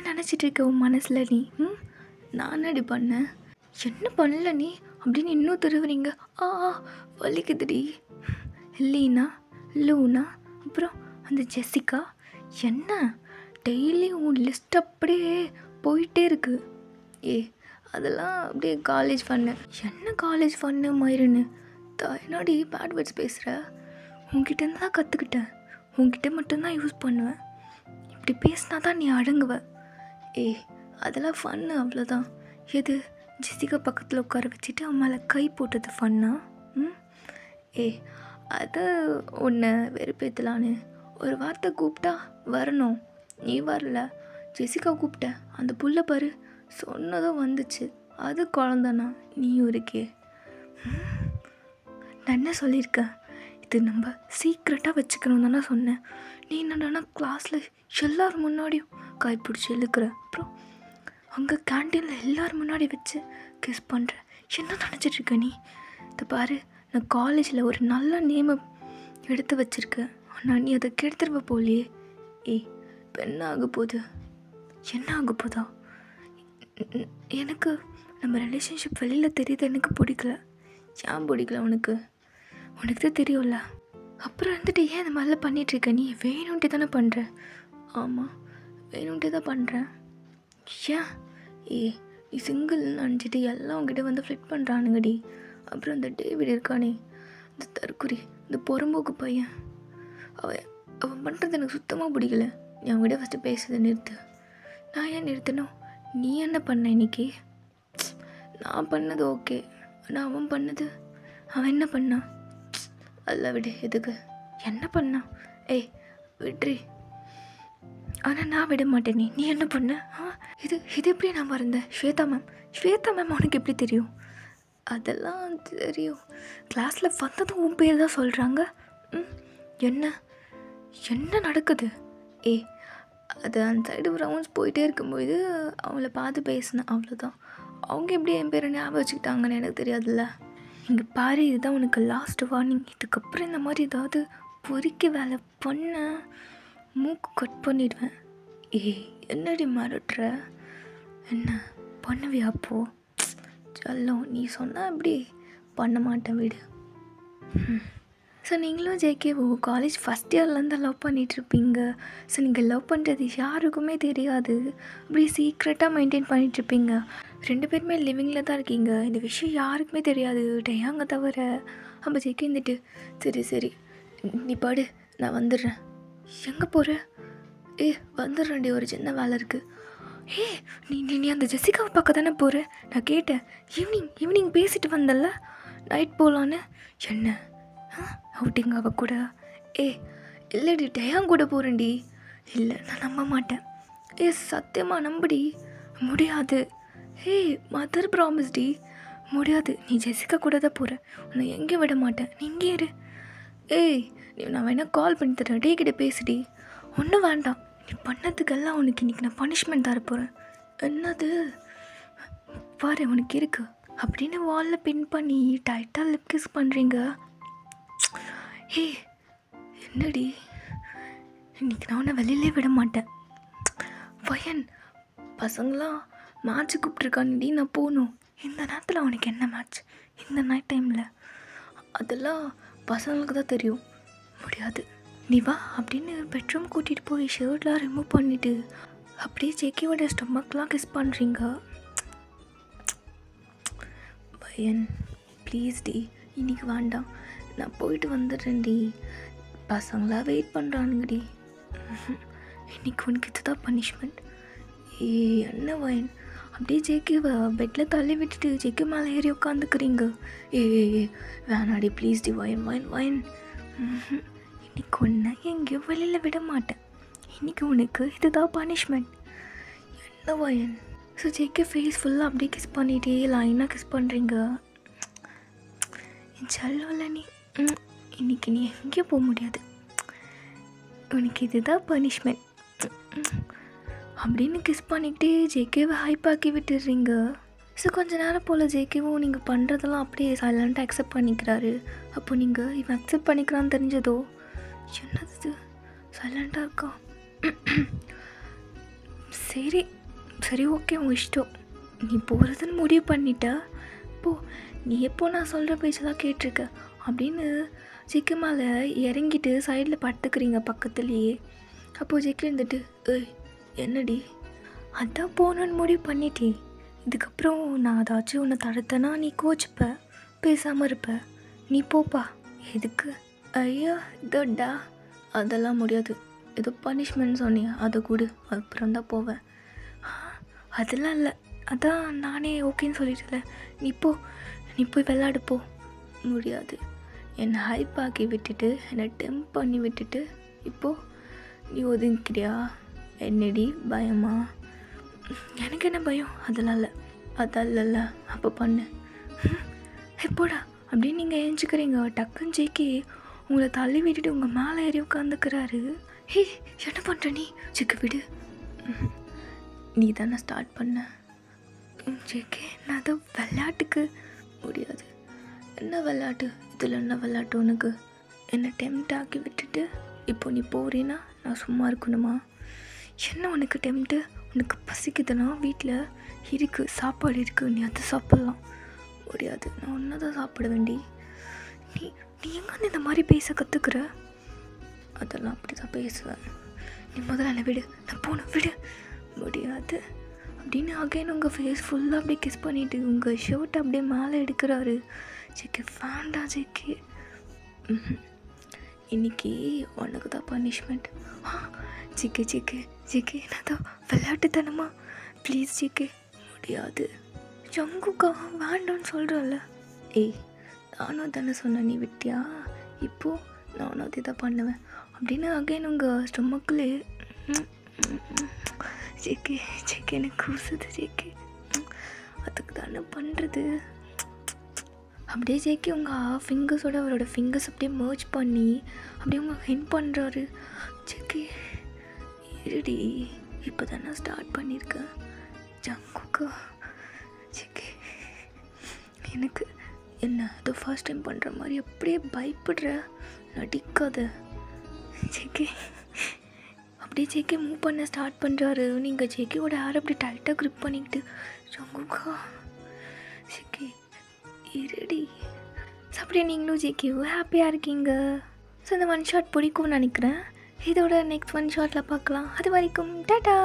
நினச்சிட்டு இருக்க உன் மனசில் நீ? நான் அடி பண்ணேன், என்ன பண்ணல நீ அப்படின்னு இன்னும் திருவுறீங்க. வலிக்குதுடி. லீனா, லூனா, அப்புறம் அந்த ஜெசிகா, என்ன டெய்லி உன் லிஸ்ட் அப்படியே போயிட்டே இருக்கு. அதெல்லாம் அப்படியே காலேஜ் ஃபன்னு. என்ன காலேஜ் ஃபன்னு மயிருன்னு என்னடி பேட் வேர்ட்ஸ் பேசுகிற? உங்ககிட்டருந்து தான் கற்றுக்கிட்டேன், உங்ககிட்ட மட்டும்தான் யூஸ் பண்ணுவேன். இப்படி பேசினா தான் நீ அடங்குவ. அதெல்லாம் ஃபன்னு, அவ்வளோதான். எது ஜெசிகா பக்கத்தில் உட்கார வச்சுட்டு அவன் மேலே கை போட்டது ஃபன்னா? அது ஒன்று வெறுப்பேற்றலான்னு ஒரு வார்த்தை கூப்பிட்டா வரணும், நீ வரல. ஜெசிகா கூப்பிட்டேன், அந்த புள்ள பாரு சொன்னதும் வந்துச்சு, அது குழந்தனா நீயும் இருக்கே. நான் என்ன சொல்லியிருக்கேன், இது நம்ம சீக்ரெட்டாக வச்சுக்கணும் தானே சொன்னேன். நீ என்னடானா கிளாஸில் எல்லோரும் முன்னாடியும் கைப்பிடிச்சி இழுக்கிற, அப்புறம் அங்கே கேன்டீனில் எல்லோரும் முன்னாடி வச்சு கிஸ் பண்ணுற. என்ன நினச்சிட்ருக்க நீ? இதை பாரு, நான் காலேஜில் ஒரு நல்ல நேமை எடுத்து வச்சுருக்கேன், ஆனால் நீ அதை கெடுத்துருவ போலியே. இப்போ என்ன ஆக போகுது? என்ன ஆக போதா? எனக்கு நம்ம ரிலேஷன்ஷிப் வெளியில் தெரியுது, எனக்கு பிடிக்கல. ஏன் பிடிக்கல உனக்கு? உனக்கு தான் தெரியும்ல. அப்புறம் வந்துட்டு ஏன் இந்த மாதிரிலாம் பண்ணிகிட்ருக்க? நீ வேணும்ன்ட்டு தானே பண்ணுற. ஆமாம், வேணும்ன்ட்டு தான் பண்ணுறேன். ஏன் நீ சிங்கிள்னு நினச்சிட்டு எல்லாம் உங்ககிட்ட வந்து ஃப்ளிட் பண்ணுறானுங்கடி. அப்புறம் இந்த டேவிட் இருக்கானே, இந்த தற்குறி, இந்த பொறம்போக்கு பையன், அவன் பண்ணுறது எனக்கு சுத்தமாக பிடிக்கல. நீ அவங்ககிட்ட ஃபஸ்ட்டு பேசுறதை நிறுத்து. நான் ஏன் நிறுத்தணும்? நீ என்ன பண்ண இன்னைக்கு? நான் பண்ணது ஓகே, ஆனால் அவன் பண்ணது, அவன் என்ன பண்ணான்? அதெல்லாம் விடு. எதுக்கு? என்ன பண்ணான்? விட்ரி. ஆனால் நான் விட மாட்டேன். நீ என்ன பண்ண? இது எப்படி நான் மறந்தேன்? ஸ்வேதா மேம் உனக்கு எப்படி தெரியும்? அதெல்லாம் தெரியும். கிளாஸில் வந்ததும் உன் பேர் தான் சொல்கிறாங்க. என்ன நடக்குது? அது அந்த சைடு ரவுண்ட்ஸ் போயிட்டே இருக்கும்போது அவங்கள பார்த்து பேசினேன், அவ்வளோதான். அவங்க எப்படி என் பேரை ஞாபகம் வச்சுக்கிட்டாங்கன்னு எனக்கு தெரியாதுல்ல. இங்கே பாரு, இதுதான் உனக்கு லாஸ்ட் வார்னிங். இதுக்கப்புறம் இந்த மாதிரி ஏதாவது பொறுக்கி வேலை பண்ண மூக்கு கட் பண்ணிடுவேன். என்னடி மிரட்டுற? என்ன பண்ணுவியா? அப்போது சொல்லும், நீ சொன்னால் எப்படி பண்ண மாட்டேன், விடு. ஸோ நீங்களும் ஜேகேவோ காலேஜ் ஃபஸ்ட் இயர்லேருந்து லவ் பண்ணிகிட்ருப்பீங்க. ஸோ நீங்கள் லவ் பண்ணுறது யாருக்குமே தெரியாது, அப்படி சீக்ரெட்டாக மெயின்டைன் பண்ணிகிட்ருப்பீங்க. 2 பேருமே லிவிங்கில் தான் இருக்கீங்க. இந்த விஷயம் யாருக்குமே தெரியாது, டேயாங்க தவிர. அப்போ ஜேகே இருந்துட்டு, சரி நீ பாடு, நான் வந்துடுறேன். எங்கே போகிற? வந்துடுறேன்டி, ஒரு சின்ன வேலை இருக்குது. நீ அந்த ஜெசிகாவை பார்க்க தானே போகிற? நான் கேட்டேன், ஈவினிங் பேசிட்டு வந்தல்ல நைட் போகலான்னு. என்ன அவுட்டிங் அவ கூட? இல்லைடி, டேயாங் கூட போகிறேன்டி. இல்லை, நான் நம்ப மாட்டேன். சத்தியமாக நம்புடி. முடியாது. மதர் ப்ராமிஸ்டி, முடியாது. நீ ஜெசிகா கூட தான் போகிற, உன்னை எங்கேயும் விட மாட்டேன். நீ இங்கே இரு. நான் வேணா கால் பண்ணி தரேன், டே கிட்ட பேசிடி. ஒன்றும் வேண்டாம், நீ பண்ணதுக்கெல்லாம் உனக்கு இன்றைக்கி நான் பனிஷ்மெண்ட் தர போகிறேன். என்னது? பாரு உனக்கு இருக்கு அப்படின்னு வாலில் பின் பண்ணி டைட்டாக லிப் கிஸ் பண்ணுறீங்க. என்னடி, இன்றைக்கி நான் உன்னை வெளியிலே விட மாட்டேன். பையன் பசங்களாம் மேட்ச்சு கூப்பிட்ருக்கான்டி, நான் போகணும். இந்த நேரத்தில் உனக்கு என்ன மேட்ச்? இந்த நைட் டைமில் அதெல்லாம் பசங்களுக்கு தான் தெரியும். முடியாது, நீ வா அப்படின்னு பெட்ரூம் கூட்டிகிட்டு போய் ஷர்ட்லாம் ரிமூவ் பண்ணிவிட்டு அப்படியே ஜேகேவோட ஸ்டொமக்லாம் கிஸ் பண்ணுறீங்க. பையன் ப்ளீஸ் டி, இன்றைக்கி வேண்டாம், நான் போயிட்டு வந்துடுறேன்டி. பசங்களாம் வெயிட் பண்ணுறானுங்கடி. இன்றைக்கி உனக்கு இதுதான் பனிஷ்மெண்ட். என்ன வயன்? அப்படியே ஜேகேவை பெட்டில் தள்ளி விட்டுட்டு ஜேகே மேலே ஏறி உட்காந்துக்கிறீங்க. வேணாடி ப்ளீஸ் டி, வயன். இன்றைக்கி ஒன்று எங்கேயும் வெளியில் விட மாட்டேன். இன்றைக்கி உனக்கு இதுதான் பனிஷ்மெண்ட். என்ன வயன்? ஸோ ஜேகே ஃபேஸ் ஃபுல்லாக அப்படியே கிஸ் பண்ணிகிட்டே லைனாக கிஸ் பண்ணுறீங்க. சொல்லல நீ, இன்றைக்கி நீ எங்கேயும் போக முடியாது, உனக்கு இதுதான் பனிஷ்மெண்ட் அப்படின்னு கிஸ் பண்ணிக்கிட்டே ஜேகேவை ஹைப்பாக்கி விட்டுடுறீங்க. ஸோ கொஞ்ச நேரம் போல் ஜேகேவும் நீங்கள் பண்ணுறதெல்லாம் அப்படியே சைலண்ட்டாக அக்செப்ட் பண்ணிக்கிறாரு. அப்போ நீங்கள் இவன் அக்செப்ட் பண்ணிக்கிறான்னு தெரிஞ்சதோ, என்னது சைலண்ட்டாக இருக்கா? சரி ஓகே, உன் இஷ்டம். நீ போகிறதுன்னு முடிவு பண்ணிட்ட. போ, நீ எப்போ நான் சொல்கிற பேச்செல்லாம் கேட்டிருக்க அப்படின்னு ஜேகே மேலே இறங்கிட்டு சைடில் படுத்துக்கிறீங்க பக்கத்துலேயே. அப்போது ஜேகே இருந்துட்டு, என்னடி? அதான் போகணுன்னு முடிவு பண்ணிட்டே. இதுக்கப்புறம் நான் ஏதாச்சும் உன்னை தடுத்தனா நீ கோச்சிப்ப, பேசாமல் இருப்ப. நீ போப்பா. எதுக்கு? ஐயா இதோடா, அதெல்லாம் முடியாது. ஏதோ பனிஷ்மெண்ட் சொன்னியா, அதை கொடு, அப்புறம் தான் போவேன். அதெல்லாம் இல்லை, அதான் நானே ஓகேன்னு சொல்லிட்டல. நீ போய் விளையாடு போ. முடியாது. என்னை ஹைப் ஆக்கி விட்டுட்டு, என்னை டெம்ப் பண்ணி விட்டுட்டு இப்போது நீ ஒதுங்கிக்கிறியா? என்னடி பயமா? எனக்கு என்ன பயம்? அதெல்லாம் இல்லை. அதான் இல்லைல்ல, அப்போ பண்ணு. எப்போடா அப்படின்னு நீங்கள் ஏஞ்சிக்கிறீங்க. டக்குன்னு ஜேகே உங்களை தள்ளி விட்டுட்டு உங்கள் மேலே ஏறி உட்காந்துக்கிறாரு. என்ன பண்ணுற நீ? ஜேகே விடு. நீ தானே ஸ்டார்ட் பண்ண. ஜேகே, நான் அதை விளையாட்டுக்கு. முடியாது. என்ன விளையாட்டு? இதில் என்ன விளையாட்டு உனக்கு? என்னை டெம்ட் ஆக்கி விட்டுட்டு இப்போ நீ போகிறீன்னா நான் சும்மா இருக்கணுமா? என்ன உனக்கு டெம்ட்டு? உனக்கு பசிக்குதுன்னா வீட்டில் இருக்குது, சாப்பாடு இருக்குது, நீ அதை சாப்பிட்லாம். முடியாது, நான் ஒன்றை தான் சாப்பிட வேண்டி. நீ எங்கே இந்த மாதிரி பேச கற்றுக்குற? அதெல்லாம் அப்படி தான் பேசுவேன். நீ முதல்ல விடு, நான் போகணும், விடு. முடியாது. அப்படின்னு அகைன் உங்கள் ஃபேஸ் ஃபுல்லாக அப்படியே கிஸ் பண்ணிவிட்டு உங்கள் ஷர்ட் அப்படியே மேலே எடுக்கிறாரு. ஜேகே வேண்டா ஜேகே, இன்னைக்கு உனக்கு தான் பனிஷ்மெண்ட். ஜேகே ஜேகே ஜேகே என்னதான் விளையாட்டுத்தனமா, ப்ளீஸ் ஜேகே. முடியாது ஜங்குக்கா, வேண்டான்னு சொல்கிறல்ல. ஏய் நானும் தானே சொன்னேன், நீ விட்டியா? இப்போது நானும் அதே தான் பண்ணுவேன் அப்படின்னு அகைன் உங்கள் ஸ்டொமக்கில். ஜேகே ஜேகே எனக்கு கூசுது ஜேகே, அதுக்கு தானே பண்ணுறது. அப்படியே ஜேகே உங்கள் ஃபிங்கர்ஸோட அவரோட ஃபிங்கர்ஸ் அப்படியே மர்ஜ் பண்ணி அப்படியே உங்கள் ஹென் பண்ணுறாரு. ஜேகே இருடி, இப்போ தானே ஸ்டார்ட் பண்ணியிருக்கேன் ஜங்குக்கா. ஜேகே எனக்கு என்ன அது ஃபர்ஸ்ட் டைம் பண்ணுற மாதிரி அப்படியே பயப்படுற, நடிக்காத ஜேகே. அப்படியே ஜேகே மூவ் பண்ண ஸ்டார்ட் பண்ணுறாரு. நீங்கள் ஜேகேவோட ஹேர் அப்படி டைட்டாக க்ரிப் பண்ணிக்கிட்டு ஜங்குக்கா ஜேகே இருடி. ஸோ அப்படியே நீங்களும் ஜேகேவும் ஹாப்பியாக இருக்கீங்க. ஸோ இந்த ஒன் ஷாட் பிடிக்கும்னு நினைக்கிறேன். இதோட நெக்ஸ்ட் ஒன் ஷாட்டில் பார்க்கலாம். அது வரைக்கும் டாடா.